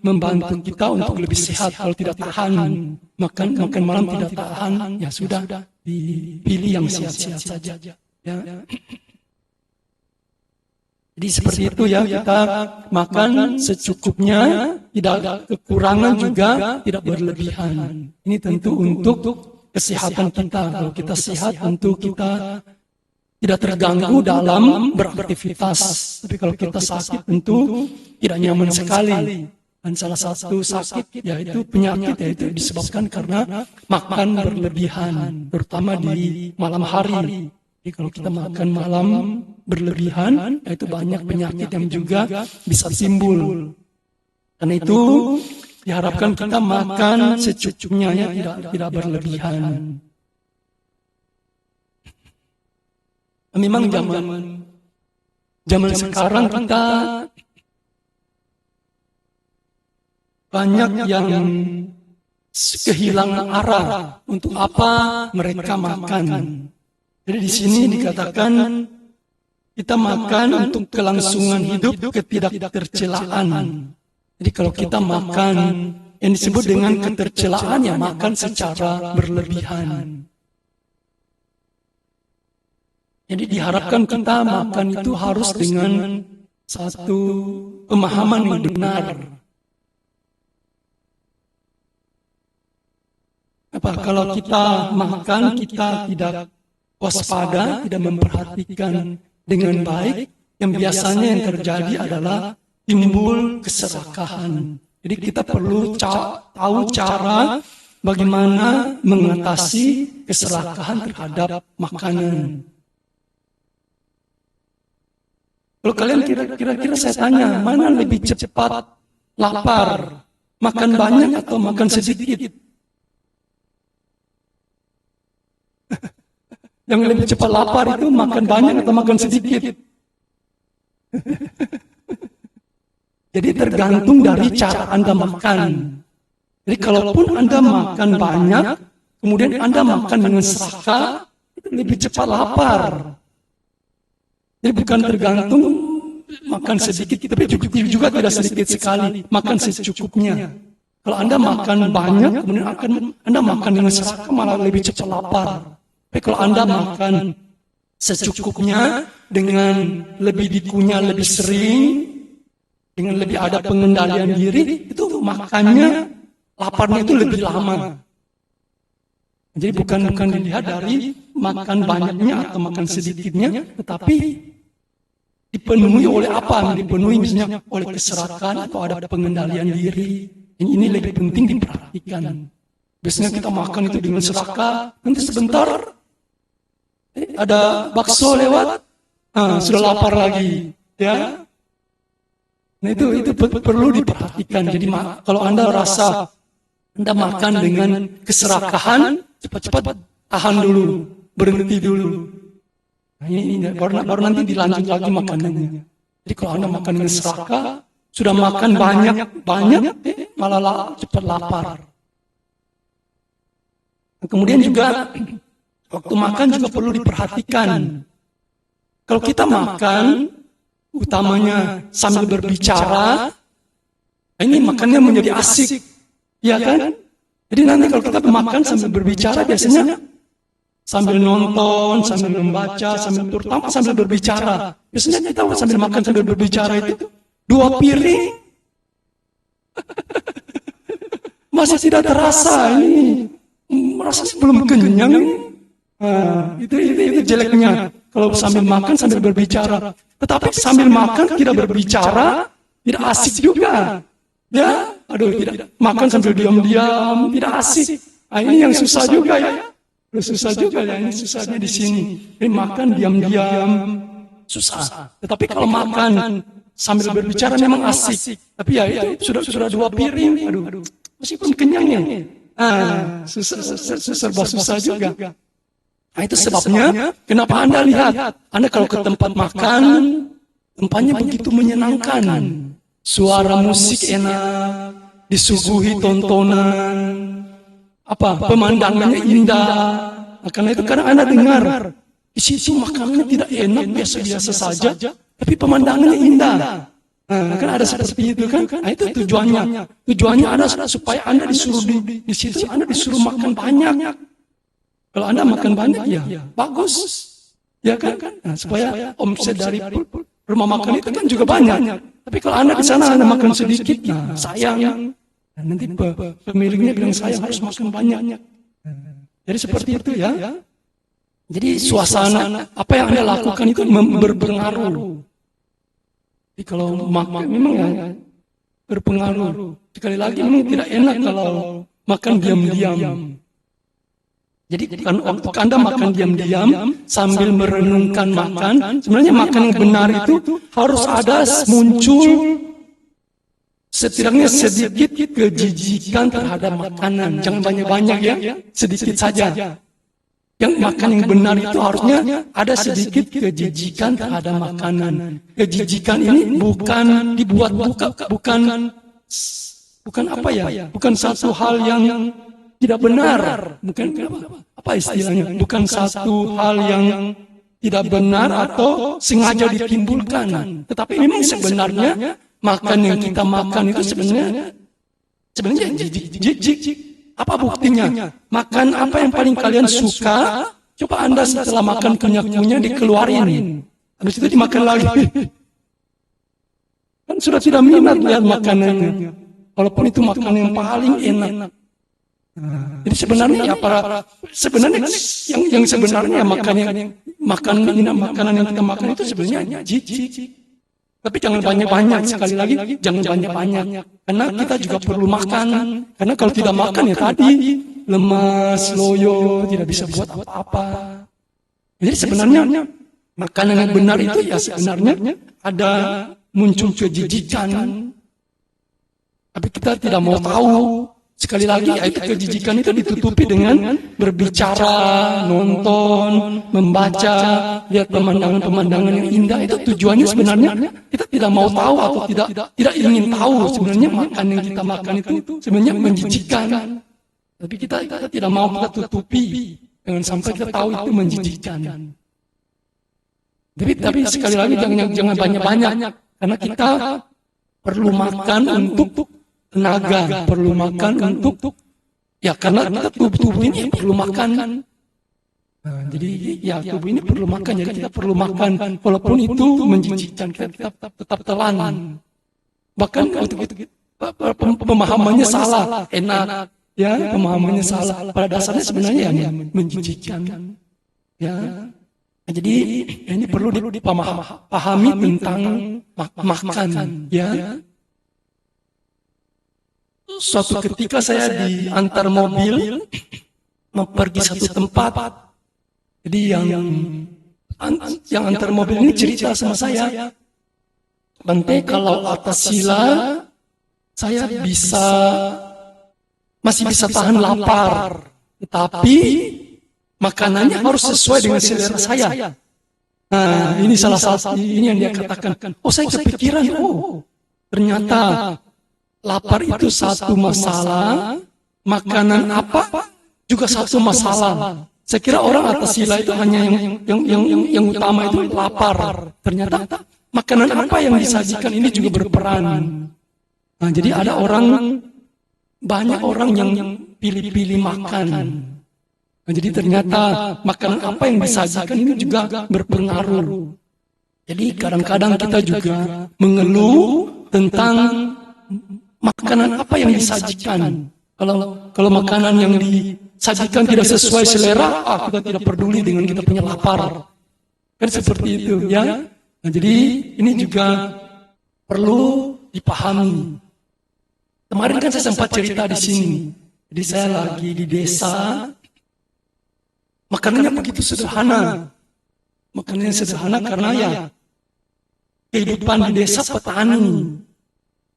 Speaker 4: membantu kita untuk lebih sehat. Kalau tidak tahan, makan malam tidak tahan, ya sudah, dipilih yang sehat-sehat saja. Ya. Jadi seperti itu ya, kita makan secukupnya, tidak ada kekurangan juga, tidak berlebihan. Ini tentu untuk kesehatan kita. Kalau kita sehat, tentu kita tidak terganggu dalam beraktivitas. Tapi kalau kita sakit tentu tidak nyaman sekali. Dan salah satu sakit yaitu penyakit, yaitu disebabkan karena makan berlebihan, terutama di malam hari. Jadi kalau kita makan malam berlebihan, itu banyak penyakit yang juga bisa timbul. Karena itu diharapkan kita makan secukupnya, ya, tidak berlebihan. Memang zaman sekarang kita banyak yang kehilangan arah untuk apa mereka makan. Jadi di sini dikatakan kita makan untuk kelangsungan hidup, ketidaktercelaan. Jadi kalau kita makan yang disebut dengan ketercelaan, ya makan secara berlebihan. Jadi diharapkan kita makan itu harus dengan satu pemahaman yang benar. Kalau kita makan, kita tidak waspada, tidak memperhatikan dengan baik, yang biasanya yang terjadi adalah timbul keserakahan. Jadi kita perlu tahu cara bagaimana mengatasi keserakahan terhadap makanan. Kalau kalian kira-kira saya tanya, mana lebih cepat lapar? Makan banyak atau makan sedikit? Yang lebih cepat lapar itu makan banyak atau makan sedikit? Jadi tergantung dari cara Anda makan. Jadi kalaupun Anda makan banyak, kemudian Anda makan dengan serakah, itu lebih cepat lapar. Jadi bukan tergantung makan sedikit, tapi juga tidak sedikit sekali. Makan secukupnya. Kalau Anda makan banyak, kemudian Anda makan dengan serakah, malah lebih cepat lapar. Tapi kalau Anda makan secukupnya, dengan lebih dikunyah lebih sering, dengan lebih ada pengendalian diri, itu makannya, laparnya itu lebih lama. Jadi bukan dilihat dari makan banyaknya atau makan sedikitnya, tetapi dipenuhi oleh apa? Dipenuhi misalnya oleh keserakahan atau ada pengendalian diri. Ini lebih penting diperhatikan. Biasanya kita makan itu dengan serakah, nanti sebentar ada bakso lewat, sudah lapar lagi, ya. Nah itu perlu diperhatikan. Jadi kalau Anda rasa Anda makan dengan keserakahan, cepat-cepat tahan dulu, berhenti dulu. Nah, ini baru nanti dilanjut lagi makanannya. Jadi kalau Anda makan dengan serakah, sudah makan banyak, malah cepat lapar. Nah, kemudian juga waktu makan juga perlu diperhatikan. Kalau kita makan, utamanya sambil berbicara, ini makannya menjadi asik, ya kan? Jadi nanti kalau kita makan sambil berbicara, biasanya sambil nonton, sambil membaca, terutama sambil berbicara. Biasanya kita sambil makan sambil berbicara itu 2 piring masih tidak terasa ini, merasa belum kenyang. Nah, itu jeleknya kalau sambil makan sambil berbicara. Tetapi sambil makan tidak berbicara, tidak asik juga. Ya, tidak makan sambil diam-diam, tidak asik. Nah, ini yang susah juga ya. Susah juga ya, ini susahnya di sini. Ini makan diam-diam, susah. Tetapi kalau makan sambil berbicara memang asik. Tapi ya itu sudah 2 piring, masih belum kenyang ya. Susah juga. Nah, itu sebabnya kenapa Anda lihat, Anda kalau ke tempat makan, tempatnya begitu menyenangkan. Suara musik enak, disuguhi tontonan, pemandangannya indah. Nah, karena itu kadang Anda dengar, di situ makanannya tidak enak, biasa-biasa saja, tapi pemandangannya indah. Nah, kan ada seperti itu kan? Nah, itu tujuannya. Tujuannya ada supaya Anda disuruh di situ, Anda disuruh makan banyak. Kalau Anda makan banyak, ya bagus. Ya kan? Nah, supaya omset dari rumah makan itu kan juga banyak. Tapi kalau Anda di sana Anda makan sedikit, nah sayang. Nah, nanti pemiliknya bilang sayang harus makan banyak. Jadi seperti itu ya. Jadi suasana apa yang Anda lakukan itu berpengaruh. Jadi kalau makan memang ya berpengaruh. Sekali lagi memang tidak enak kalau makan diam-diam. Jadi waktu Anda makan diam-diam sambil merenungkan makan, sebenarnya makan yang benar itu harus ada muncul setidaknya sedikit kejijikan terhadap makanan. Jangan banyak-banyak ya, sedikit saja. Yang makan yang benar itu harusnya ada sedikit kejijikan terhadap makanan. Kejijikan ini bukan dibuat bukan apa ya? Bukan satu hal yang tidak benar, bukan apa istilahnya, bukan satu hal yang tidak benar atau sengaja ditimbulkan, tetapi memang sebenarnya makan yang kita makan itu sebenarnya jijik. Apa buktinya? Makan apa yang paling kalian suka, coba Anda setelah makan kunyah-kunyah dikeluarin, habis itu dimakan lagi. Kan sudah tidak minat lihat makanannya, walaupun itu makanan yang paling enak. Jadi sebenarnya ya sebenarnya yang sebenarnya makanan yang kita makan itu sebenarnya jijik. Tapi jangan banyak-banyak, sekali lagi jangan banyak-banyak. Karena kita juga perlu makan. Karena kalau tidak makan ya tadi lemas, loyo, tidak bisa buat apa-apa. Jadi sebenarnya makanan yang benar itu ya sebenarnya ada muncul kejijikan. Tapi kita tidak mau tahu. Sekali lagi, itu kejijikan itu ditutupi dengan berbicara, nonton, membaca, lihat pemandangan-pemandangan yang indah. Itu tujuannya sebenarnya kita tidak mau tahu atau tidak ingin tahu. Sebenarnya makan yang kita makan itu sebenarnya menjijikan. Tapi kita tidak mau kita tutupi dengan sampai kita tahu itu menjijikan. Tapi sekali lagi jangan banyak-banyak, karena kita perlu makan untuk tenaga, perlu makan untuk ya karena kita tubuh ini perlu makan. Nah, jadi ya tubuh ini perlu makan, jadi kita perlu makan walaupun itu menjijikkan, kita tetap telan. Bahkan waktu itu pemahamannya salah, enak ya, pemahamannya salah. Pada dasarnya sebenarnya ya menjijikkan. Ya. Nah, jadi ini perlu dipahami tentang makan ya. Suatu ketika saya diantar mobil pergi satu tempat. Jadi yang antar mobil ini cerita sama saya, Bante, kalau atas sila saya masih bisa tahan lapar, tetapi makanannya harus sesuai dengan selera saya. Nah, ini salah satu, ini yang dia katakan. Oh, saya kepikiran, ternyata lapar itu satu masalah, makanan apa juga satu masalah. Saya kira orang atas sila itu hanya yang utama itu lapar. Ternyata makanan apa yang disajikan ini juga berperan. Nah, jadi ada banyak orang yang pilih-pilih makan. Nah, jadi ternyata makanan apa yang disajikan ini juga berpengaruh. Jadi kadang-kadang kita juga mengeluh tentang makanan apa yang disajikan. Kalau makanan yang disajikan tidak sesuai selera, kita tidak peduli dengan kita punya lapar. Kan seperti itu, ya. Nah, jadi ini juga perlu dipahami. Kemarin kan saya sempat cerita di sini. Jadi saya lagi di desa. Makanannya begitu sederhana. Makanannya sederhana karena ya kehidupan di desa petani.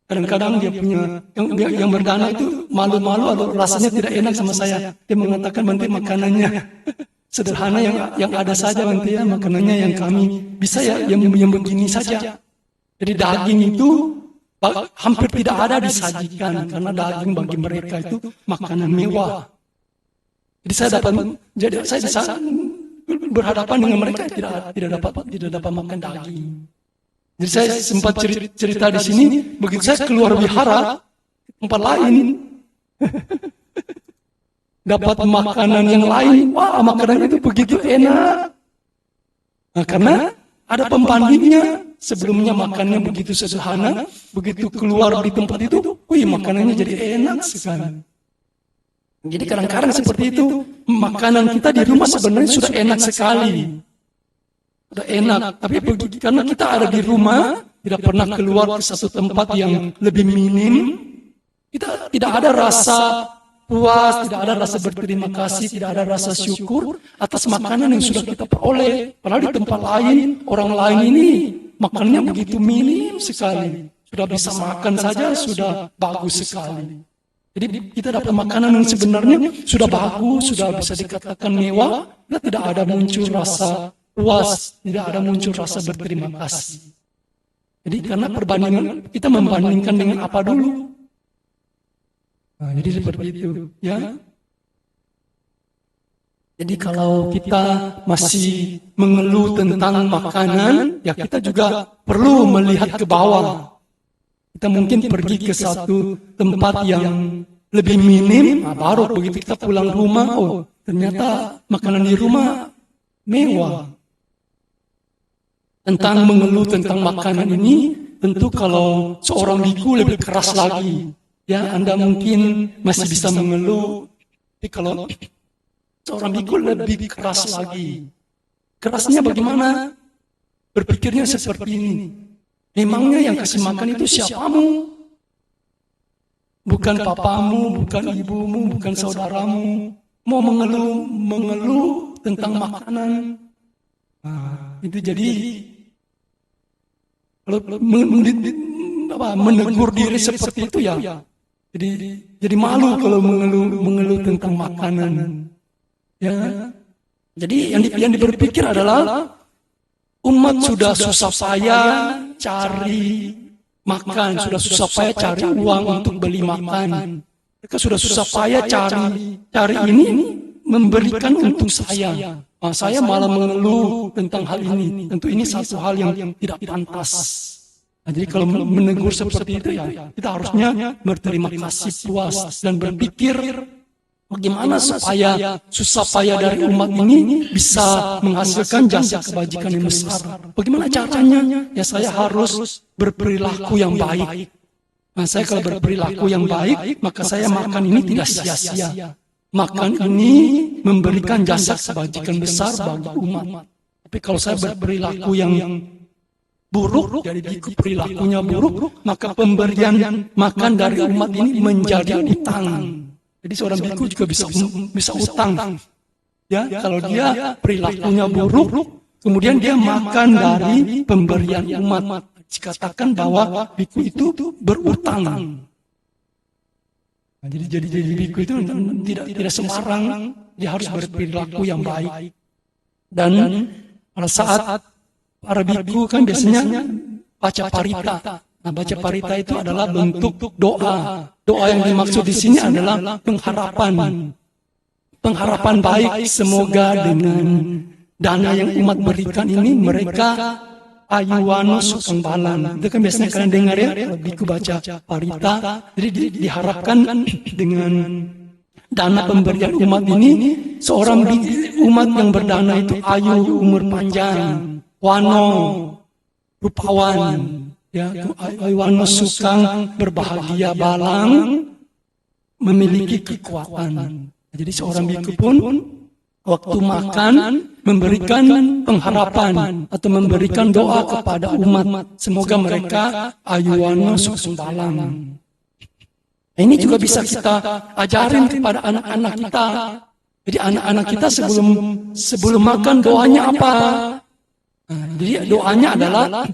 Speaker 4: Kadang-kadang dia punya yang berdana itu malu-malu atau rasanya tidak enak sama saya. Dia mengatakan nanti makanannya sederhana yang ada saja nanti ya, makanannya yang kami bisa ya yang begini saja. Jadi daging itu hampir tidak ada disajikan karena daging bagi mereka itu makanan mewah. Jadi saya bisa berhadapan dengan mereka tidak dapat makan daging. Jadi saya sempat cerita di sini, begitu saya keluar wihara tempat lain dapat makanan yang lain, wah makanan itu begitu enak. Nah, karena ada pembandingnya. Sebelumnya makannya begitu sederhana, begitu keluar di tempat itu, makanannya jadi enak sekali. Jadi kadang-kadang seperti itu, makanan kita di rumah sebenarnya sudah enak sekali. Sudah enak, tapi karena kita ada di rumah, tidak pernah keluar ke satu tempat yang lebih minim, kita tidak ada rasa puas, tidak ada rasa berterima kasih, tidak ada rasa syukur atas makanan yang sudah kita peroleh. Padahal di tempat lain, orang lain ini makannya begitu minim sekali. Sudah bisa makan saja, sudah bagus sekali. Jadi kita dapat makanan yang sebenarnya sudah bagus, sudah bisa dikatakan mewah, kita tidak ada muncul rasa puas, tidak ada muncul rasa berterima kasih. Jadi karena perbandingan, kita membandingkan dengan apa dulu? Nah, jadi seperti itu, ya. Jadi kalau kita masih mengeluh tentang makanan, ya kita juga perlu melihat ke bawah. Kita mungkin pergi ke satu tempat yang lebih minim, baru begitu kita pulang rumah, ternyata makanan di rumah mewah. Tentang mengeluh tentang makanan ini, tentu kalau seorang biku lebih keras lagi. Ya, Anda mungkin masih bisa mengeluh, tapi kalau seorang biku lebih keras lagi. Kerasnya bagaimana? Berpikirnya seperti ini. Memangnya yang kasih makan itu siapamu? Bukan papamu, bukan ibumu, bukan saudaramu. Mau mengeluh tentang makanan. Nah, itu jadi kalau menegur diri seperti itu ya. Jadi malu kalau mengeluh tentang makanan. Ya. Jadi yang berpikir adalah umat sudah susah payah cari makan, sudah susah payah cari uang untuk beli makan. Mereka sudah susah payah cari ini memberikan untuk saya. Nah, saya malah mengeluh tentang hal ini. Tentu ini satu hal yang tidak pantas. Nah, jadi kalau menegur seperti itu ya kita harusnya berterima kasih, puas dan berpikir bagaimana supaya susah payah dari umat ini bisa menghasilkan jasa kebajikan yang besar. Bagaimana caranya? Ya saya harus berperilaku yang baik. Nah, saya kalau berperilaku yang baik, maka saya makan ini tidak sia-sia. Makan ini memberikan jasa kebajikan besar bagi umat. Tapi kalau saya berperilaku yang buruk, jadi biku perilakunya buruk, maka pemberian makan dari umat ini menjadi utang. Jadi seorang biku juga bisa utang. Ya, kalau dia perilakunya buruk, kemudian dia makan dari pemberian umat. Dikatakan bahwa biku itu berutang. Nah, jadi biku itu tidak sembarang, dia harus berperilaku yang baik. Dan pada saat para biku kan biasanya baca parita. Nah, baca parita itu adalah bentuk doa. Doa yang dimaksud di sini adalah pengharapan. Pengharapan baik, semoga dengan dana yang umat berikan ini mereka ayuwano sukang balan. Itu kan biasanya kalian dengar ya, kalau biku baca parita. Jadi diharapkan dengan dana pemberian umat ini, seorang umat yang berdana itu ayu, umur panjang, wano, rupawan, ya, ayuwano sukang, berbahagia, balang, memiliki kekuatan. Jadi seorang biku pun waktu makan memberikan pengharapan atau memberikan doa kepada umat, semoga mereka ayuwano sukang balang. Nah, ini juga bisa kita ajarin kepada anak-anak kita. Jadi anak-anak kita sebelum makan doanya apa? Nah, jadi doanya adalah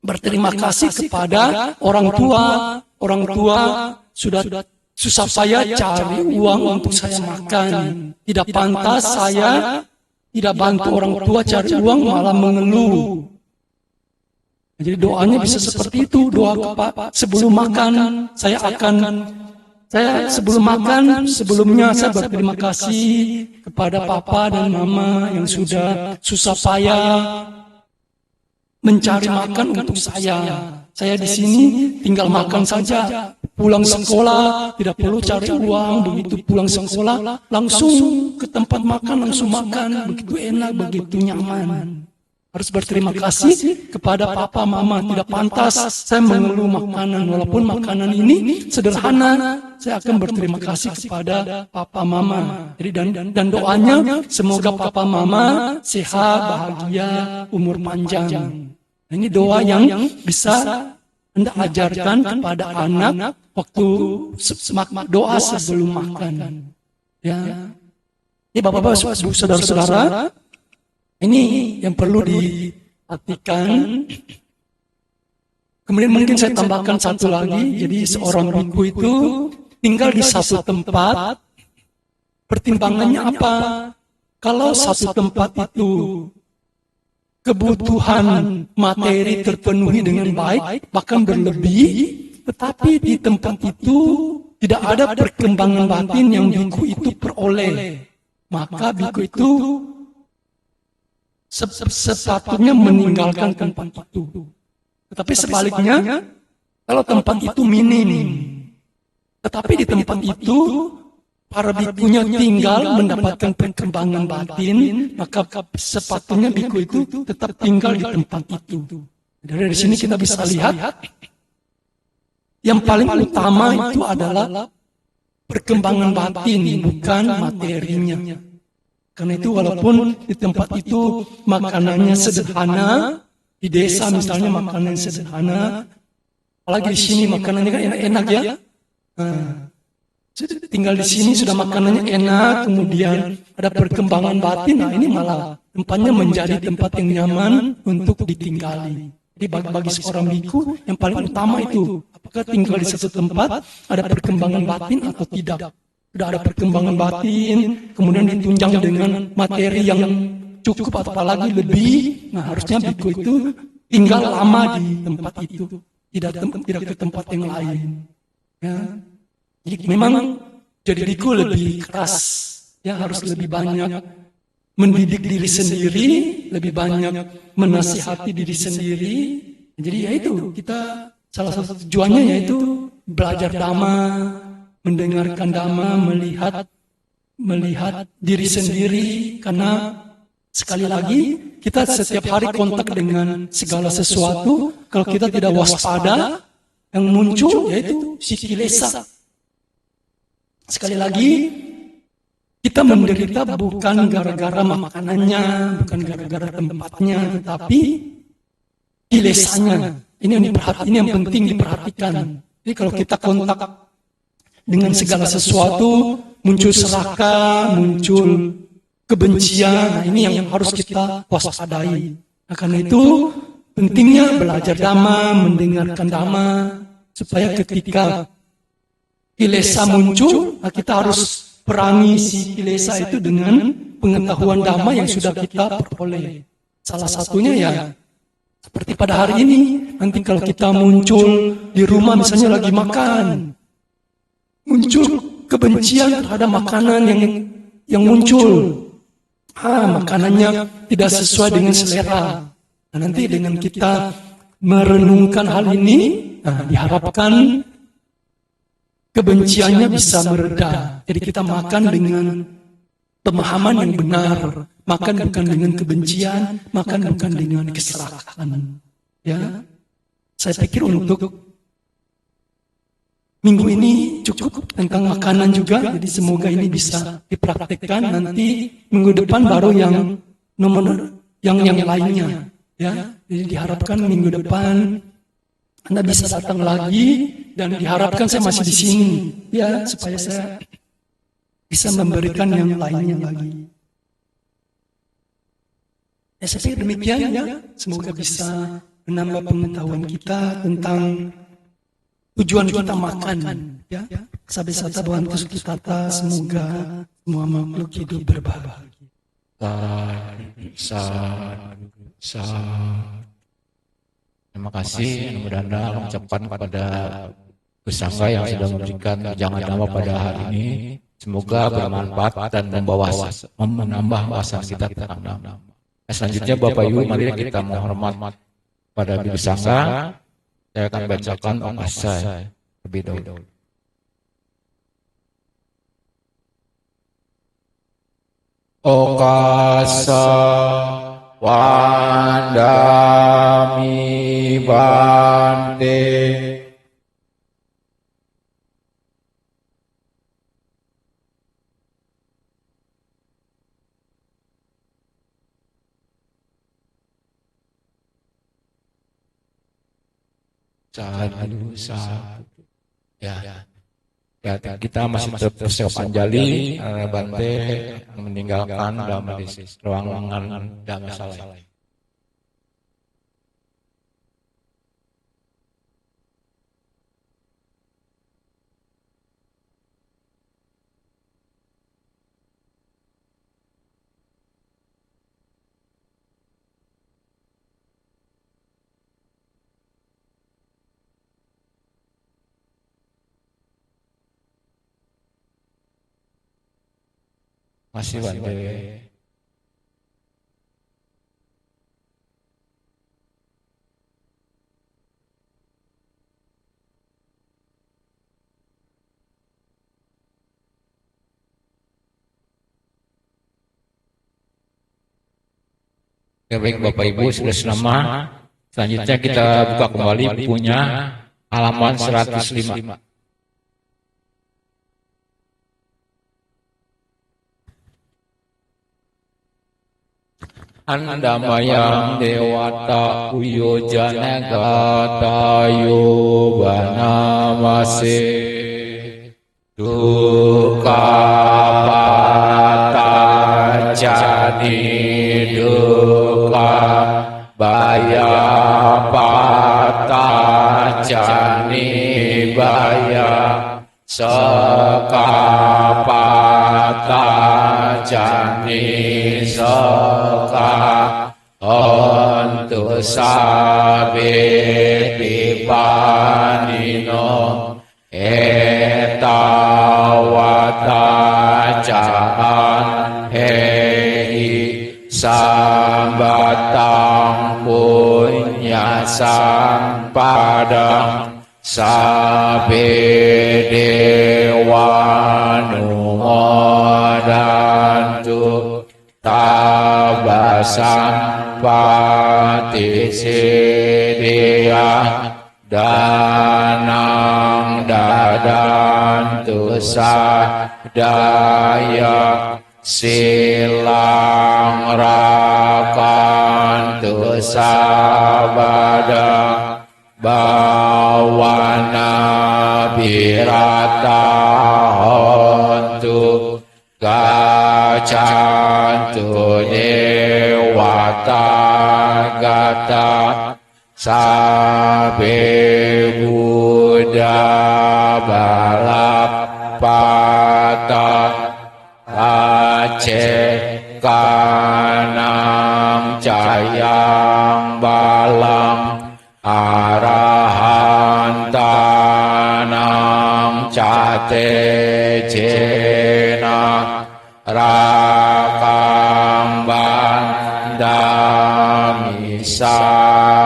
Speaker 4: berterima kasih kepada orang tua. Orang tua sudah susah saya cari uang untuk saya makan. Tidak pantas saya tidak bantu orang tua cari uang malah mengeluh. Jadi doanya bisa seperti itu, doa sebelum makan sebelum makan sebelumnya saya berterima kasih kepada papa dan mama yang sudah susah payah mencari makan untuk saya. Saya di sini tinggal makan saja, pulang sekolah tidak perlu cari uang, begitu pulang sekolah langsung ke tempat makan, langsung makan, begitu enak, begitu nyaman. Harus berterima kasih kepada papa mama. Tidak pantas saya mengeluh makanan. Walaupun makanan ini sederhana, saya akan berterima kasih kepada papa mama. Jadi dan doanya semoga papa mama sehat, bahagia, umur panjang. Nah, ini doa yang bisa Anda ajarkan kepada anak waktu doa sebelum makan. Ya. Ini bapak-bapak, saudara-saudara, ini yang perlu diperhatikan. Kemudian mungkin saya tambahkan satu lagi. Jadi seorang biku itu tinggal di satu tempat. Pertimbangannya apa? Kalau satu tempat itu kebutuhan materi terpenuhi dengan baik, bahkan berlebih, tetapi di tempat itu tidak ada perkembangan batin yang biku itu peroleh, maka biku itu sepatutnya meninggalkan tempat itu. Tetapi sebaliknya, kalau tempat itu minim, tetapi di tempat itu para bikunya tinggal mendapatkan perkembangan batin, maka sepatutnya biku itu tetap tinggal di tempat itu. Dari sini kita bisa lihat, yang paling utama itu adalah perkembangan batin, bukan materinya. Karena itu walaupun di tempat itu makanannya sederhana, di desa misalnya makanan sederhana, apalagi di sini makanannya kan enak-enak ya. Tinggal di sini sudah makanannya enak, kemudian ada perkembangan batin, nah ini malah tempatnya menjadi tempat yang nyaman untuk ditinggali. Jadi bagi seorang biku yang paling utama itu, apakah tinggal di satu tempat ada perkembangan batin atau tidak. Sudah ada perkembangan batin, kemudian ditunjang dengan materi yang cukup atau apalagi lebih, nah harusnya biku itu tinggal lama di tempat itu, tidak ke tempat yang lain. Ya. Jadi memang jadi biku lebih keras, ya harus lebih banyak mendidik diri sendiri, lebih banyak menasihati diri sendiri. Jadi ya itu, kita salah satu tujuannya yaitu belajar dhamma, mendengarkan dhamma, melihat diri sendiri, karena sekali lagi kita setiap hari kontak dengan segala sesuatu. Kalau kita tidak waspada, yang muncul yaitu si kilesa. Sekali lagi, kita menderita bukan gara-gara makanannya, bukan gara-gara tempatnya, tetapi kilesanya. Ini yang penting diperhatikan. Jadi kalau kita kontak dengan segala sesuatu, muncul serakah, muncul kebencian, nah ini yang harus kita waspadai. Nah, karena itu pentingnya belajar dhamma, mendengarkan dhamma, supaya ketika kilesa muncul, nah kita harus perangi si kilesa itu dengan pengetahuan dhamma yang sudah kita peroleh. Salah satunya ya Seperti pada hari ini, nanti kalau kita muncul di rumah misalnya lagi makan, muncul kebencian terhadap makanan yang muncul. Makanannya tidak sesuai dengan selera. Nah, nanti dengan kita merenungkan hal ini, diharapkan kebenciannya bisa mereda. Jadi kita makan dengan pemahaman yang benar, makan bukan dengan kebencian, makan bukan dengan keserakahan. Ya, saya pikir untuk minggu ini cukup tentang makanan juga. Jadi semoga ini bisa dipraktekkan. Nanti minggu depan baru yang nomor yang lainnya. Ya, jadi diharapkan minggu depan Anda bisa datang lagi dan diharapkan saya masih di sini. Ya, supaya saya bisa memberikan yang lainnya lagi. Ya, saya pikir demikian ya. Semoga bisa menambah pengetahuan kita tentang tujuan kita makan. Ya, sabda Tuhan Yesus Tata, semoga semua makhluk hidup berbahagia.
Speaker 2: Terima kasih. Mudah-mudahan mengucapkan kepada bersangga yang sudah memberikan jangan nama pada hari ini. Semoga bermanfaat dan menambah wawasan kita tentang nama. Selanjutnya Bapak Ibu, mari kita menghormat pada bersangga. Saya akan bacakan okasa lebih dahulu.
Speaker 3: Okasa wandami bante
Speaker 2: Sadu. Ya, kita masih tetap persiapan Jali Bante meninggalkan dalam ruangan dan masalah. Masih Bante. Ya, baik Bapak Ibu sudah selama. Selanjutnya kita buka kembali bukunya halaman 105. Andamayang dewata uyo janagata yobanamase duka pata jadi duka baya pata jani baya sekapata jani seka untuk sabit dipanino etawata jahan hei sambatang punya sang padang sabe dewa numodantu tabasan pati sedia danang dadan tu sadaya silang rakan tu sabada bawana birata hontu gacantu dewata gata sabe buddha balap pata aceh kanang cayang balap
Speaker 3: tejena rakang bandami sabaso.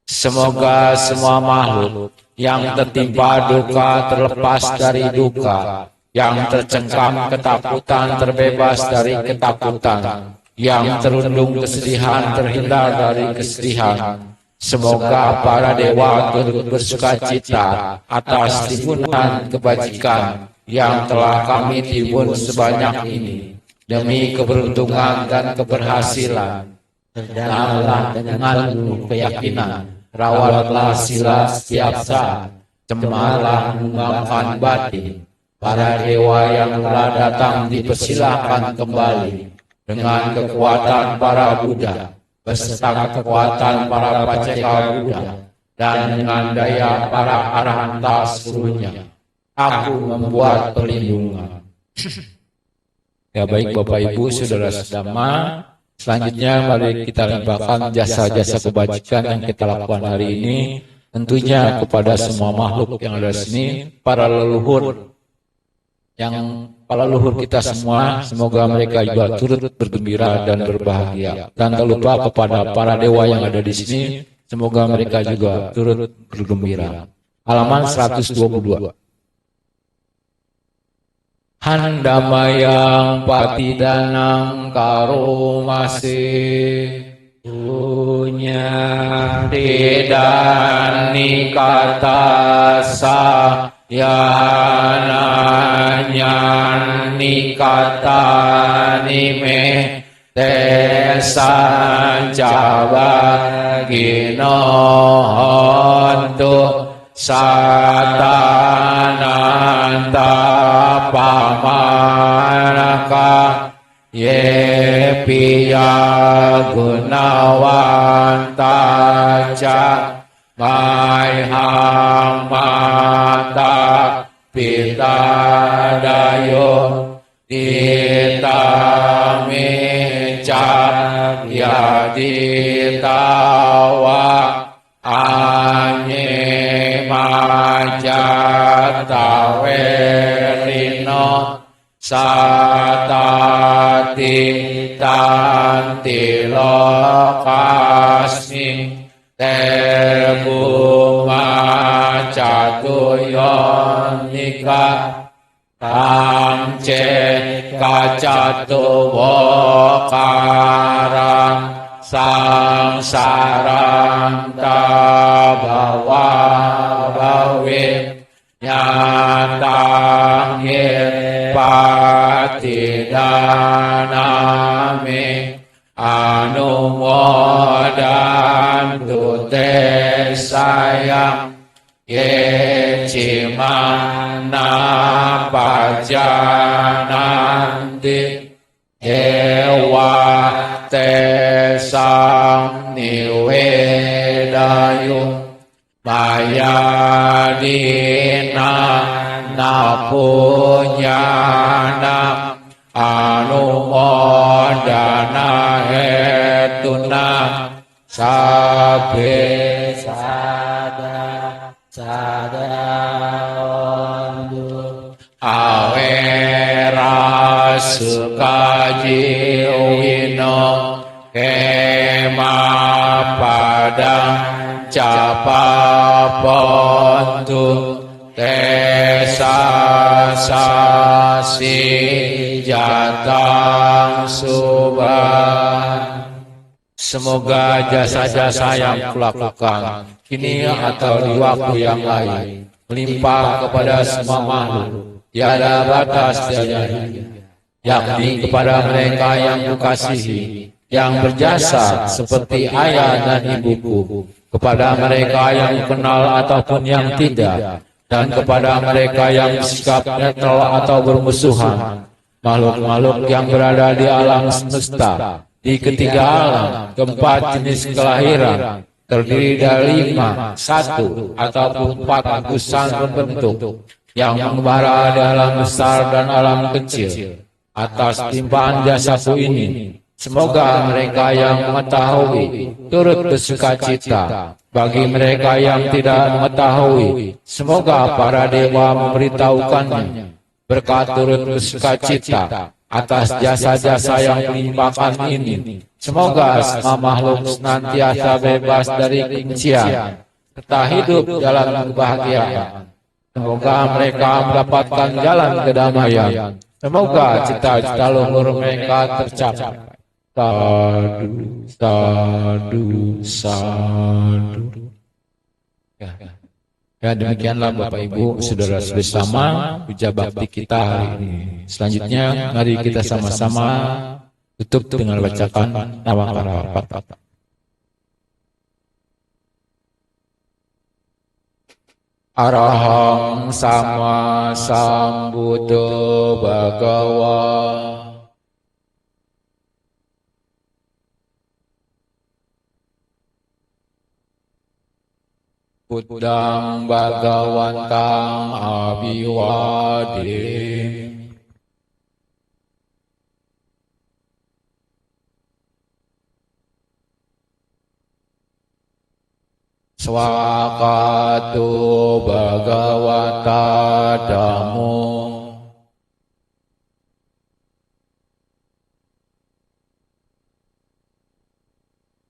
Speaker 2: Semoga semua makhluk yang tertimpa duka terlepas dari duka, yang tercengkam ketakutan terbebas dari ketakutan, yang terundung kesedihan terhindar dari kesedihan. Semoga para dewa turut bersukacita atas timbunan kebajikan yang telah kami timbun sebanyak ini, demi keberuntungan dan keberhasilan. Terdalamlah dengan penuh keyakinan, rawatlah sila setiap saat, cemalah mengembangkan batin. Para dewa yang telah datang dipersilahkan kembali dengan kekuatan para Buddha, beserta kekuatan para paceka Buddha, dan dengan daya para arahanta seluruhnya. Aku membuat perlindungan. Ya baik Bapak Ibu, Saudara Sedama, selanjutnya mari kita limpahkan jasa-jasa kebajikan yang kita lakukan hari ini, tentunya kepada semua makhluk yang ada di sini, para leluhur kita semua, semoga mereka juga turut bergembira dan berbahagia. Dan tak lupa kepada para dewa yang ada di sini, semoga mereka juga turut bergembira. Halaman 122. Handamayang patidanang karomase punya didani katasa yananyan kata nime tesan jawa gino hontu satananta pamanaka ye piya gunawanta ca mai hamata pita dayo ditame ca ya ditawa anye majatawe rino satati tanti lokasmi terbuma catuyonika tamce kacatuwokarang sangsarang tabawa bawin nyatang patidanami anumodan tute sayang ye cimana pajananti dewa tesang niwedayung mayadina napunyana anumodana hetuna sabe ondu awera sukajiwino kema padang capapontu tesasasi jatang suban. Semoga jasa-jasa yang kulakukan kini atau di waktu yang lain melimpah kepada semua makhluk, tiada batas tiada, yakni kepada mereka yang kukasihi, yang berjasa seperti ayah dan ibuku, kepada mereka yang kenal ataupun yang tidak, dan kepada mereka yang bersikap netral atau bermusuhan, makhluk-makhluk yang berada di alam semesta, di ketiga alam, keempat jenis kelahiran, terdiri dari 5, 1, ataupun 4 gusan berbentuk, yang membara di alam besar dan alam kecil. Atas timpahan jasaku ini, semoga mereka yang mengetahui turut bersukacita,
Speaker 3: bagi mereka yang tidak mengetahui, semoga para dewa memberitahukannya. Berkat turut bersukacita atas jasa-jasa yang melimpahkan ini. Semoga semua makhluk senantiasa bebas dari kebencian, serta hidup dalam kebahagiaan. Semoga mereka mendapatkan jalan kedamaian. Semoga cita-cita luhur mereka tercapai. Sadu, sadu, sadu. Ya, demikianlah Bapak Ibu, saudara bersama puja bakti kita hari ini. Selanjutnya, mari kita sama-sama tutup dengan bacakan nama para. Arahang sama sambuddho bhagawa. Buddhang bhagawantang abhiwademi. Swakato bhagavata dhammo.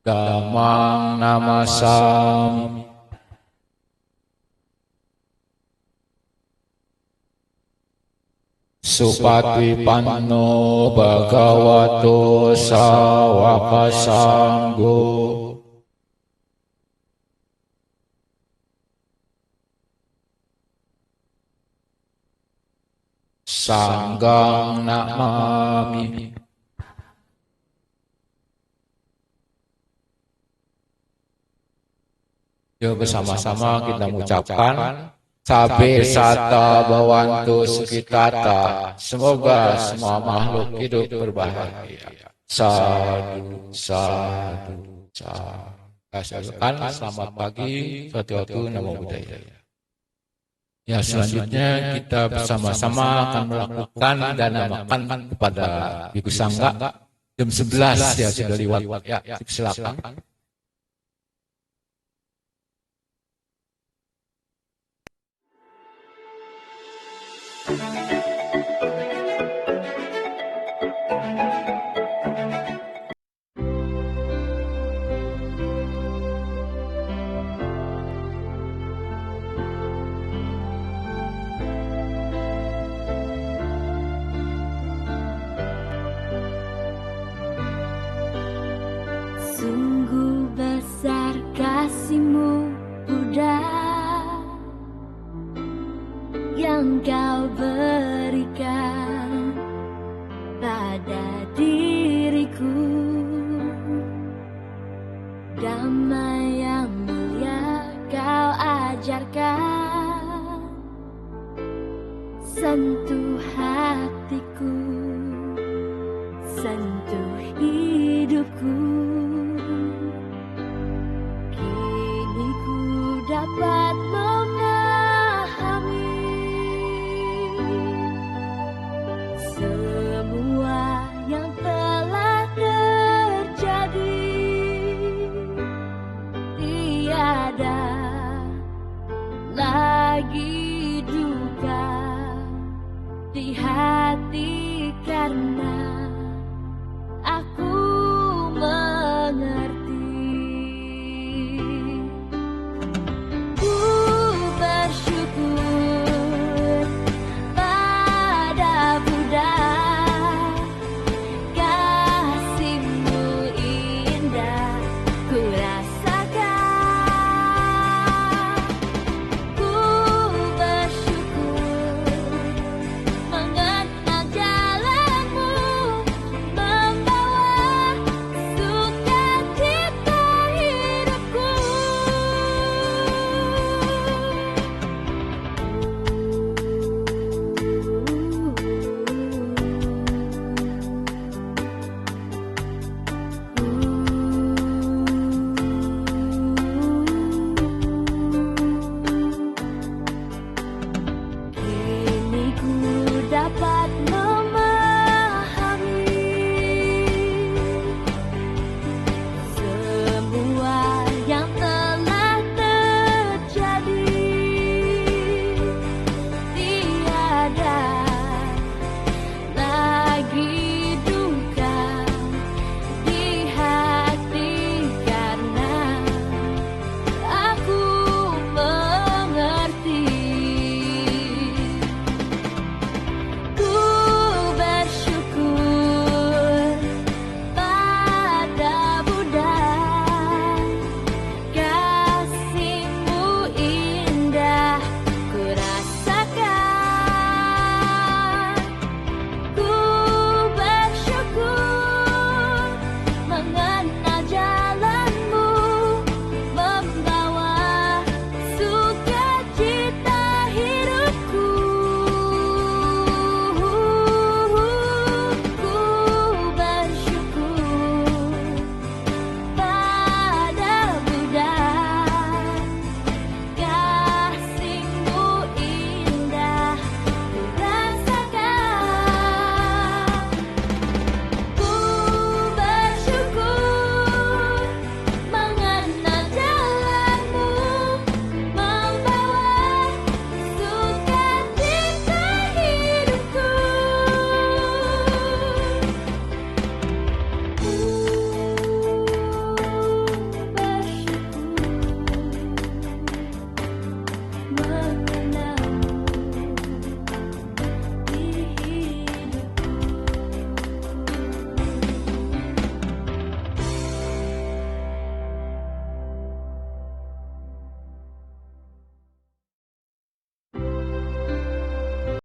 Speaker 3: Dhammang namasami. Supatipanno bhagavato sawaka sanggo. Sanggang namami. Yuk bersama-sama kita mengucapkan Sabe sata bawantu sukitata. Semoga semua makhluk hidup berbahagia. Sadu, sadu, sadu. Selamat pagi, suatu namo buddhaya. Ya, selanjutnya kita bersama-sama akan melakukan dana makan kepada Biku Sangga. Jam 11 ya sudah lewat. Ya, silakan.
Speaker 5: Sungguh besar kasih-Mu, Buddha, yang Kau berikan pada diriku. Damai yang mulia Kau ajarkan, sentuh hatiku, sentuh hidupku. Kini ku dapat memahami semua yang telah terjadi. Tiada lagi duka di hati karena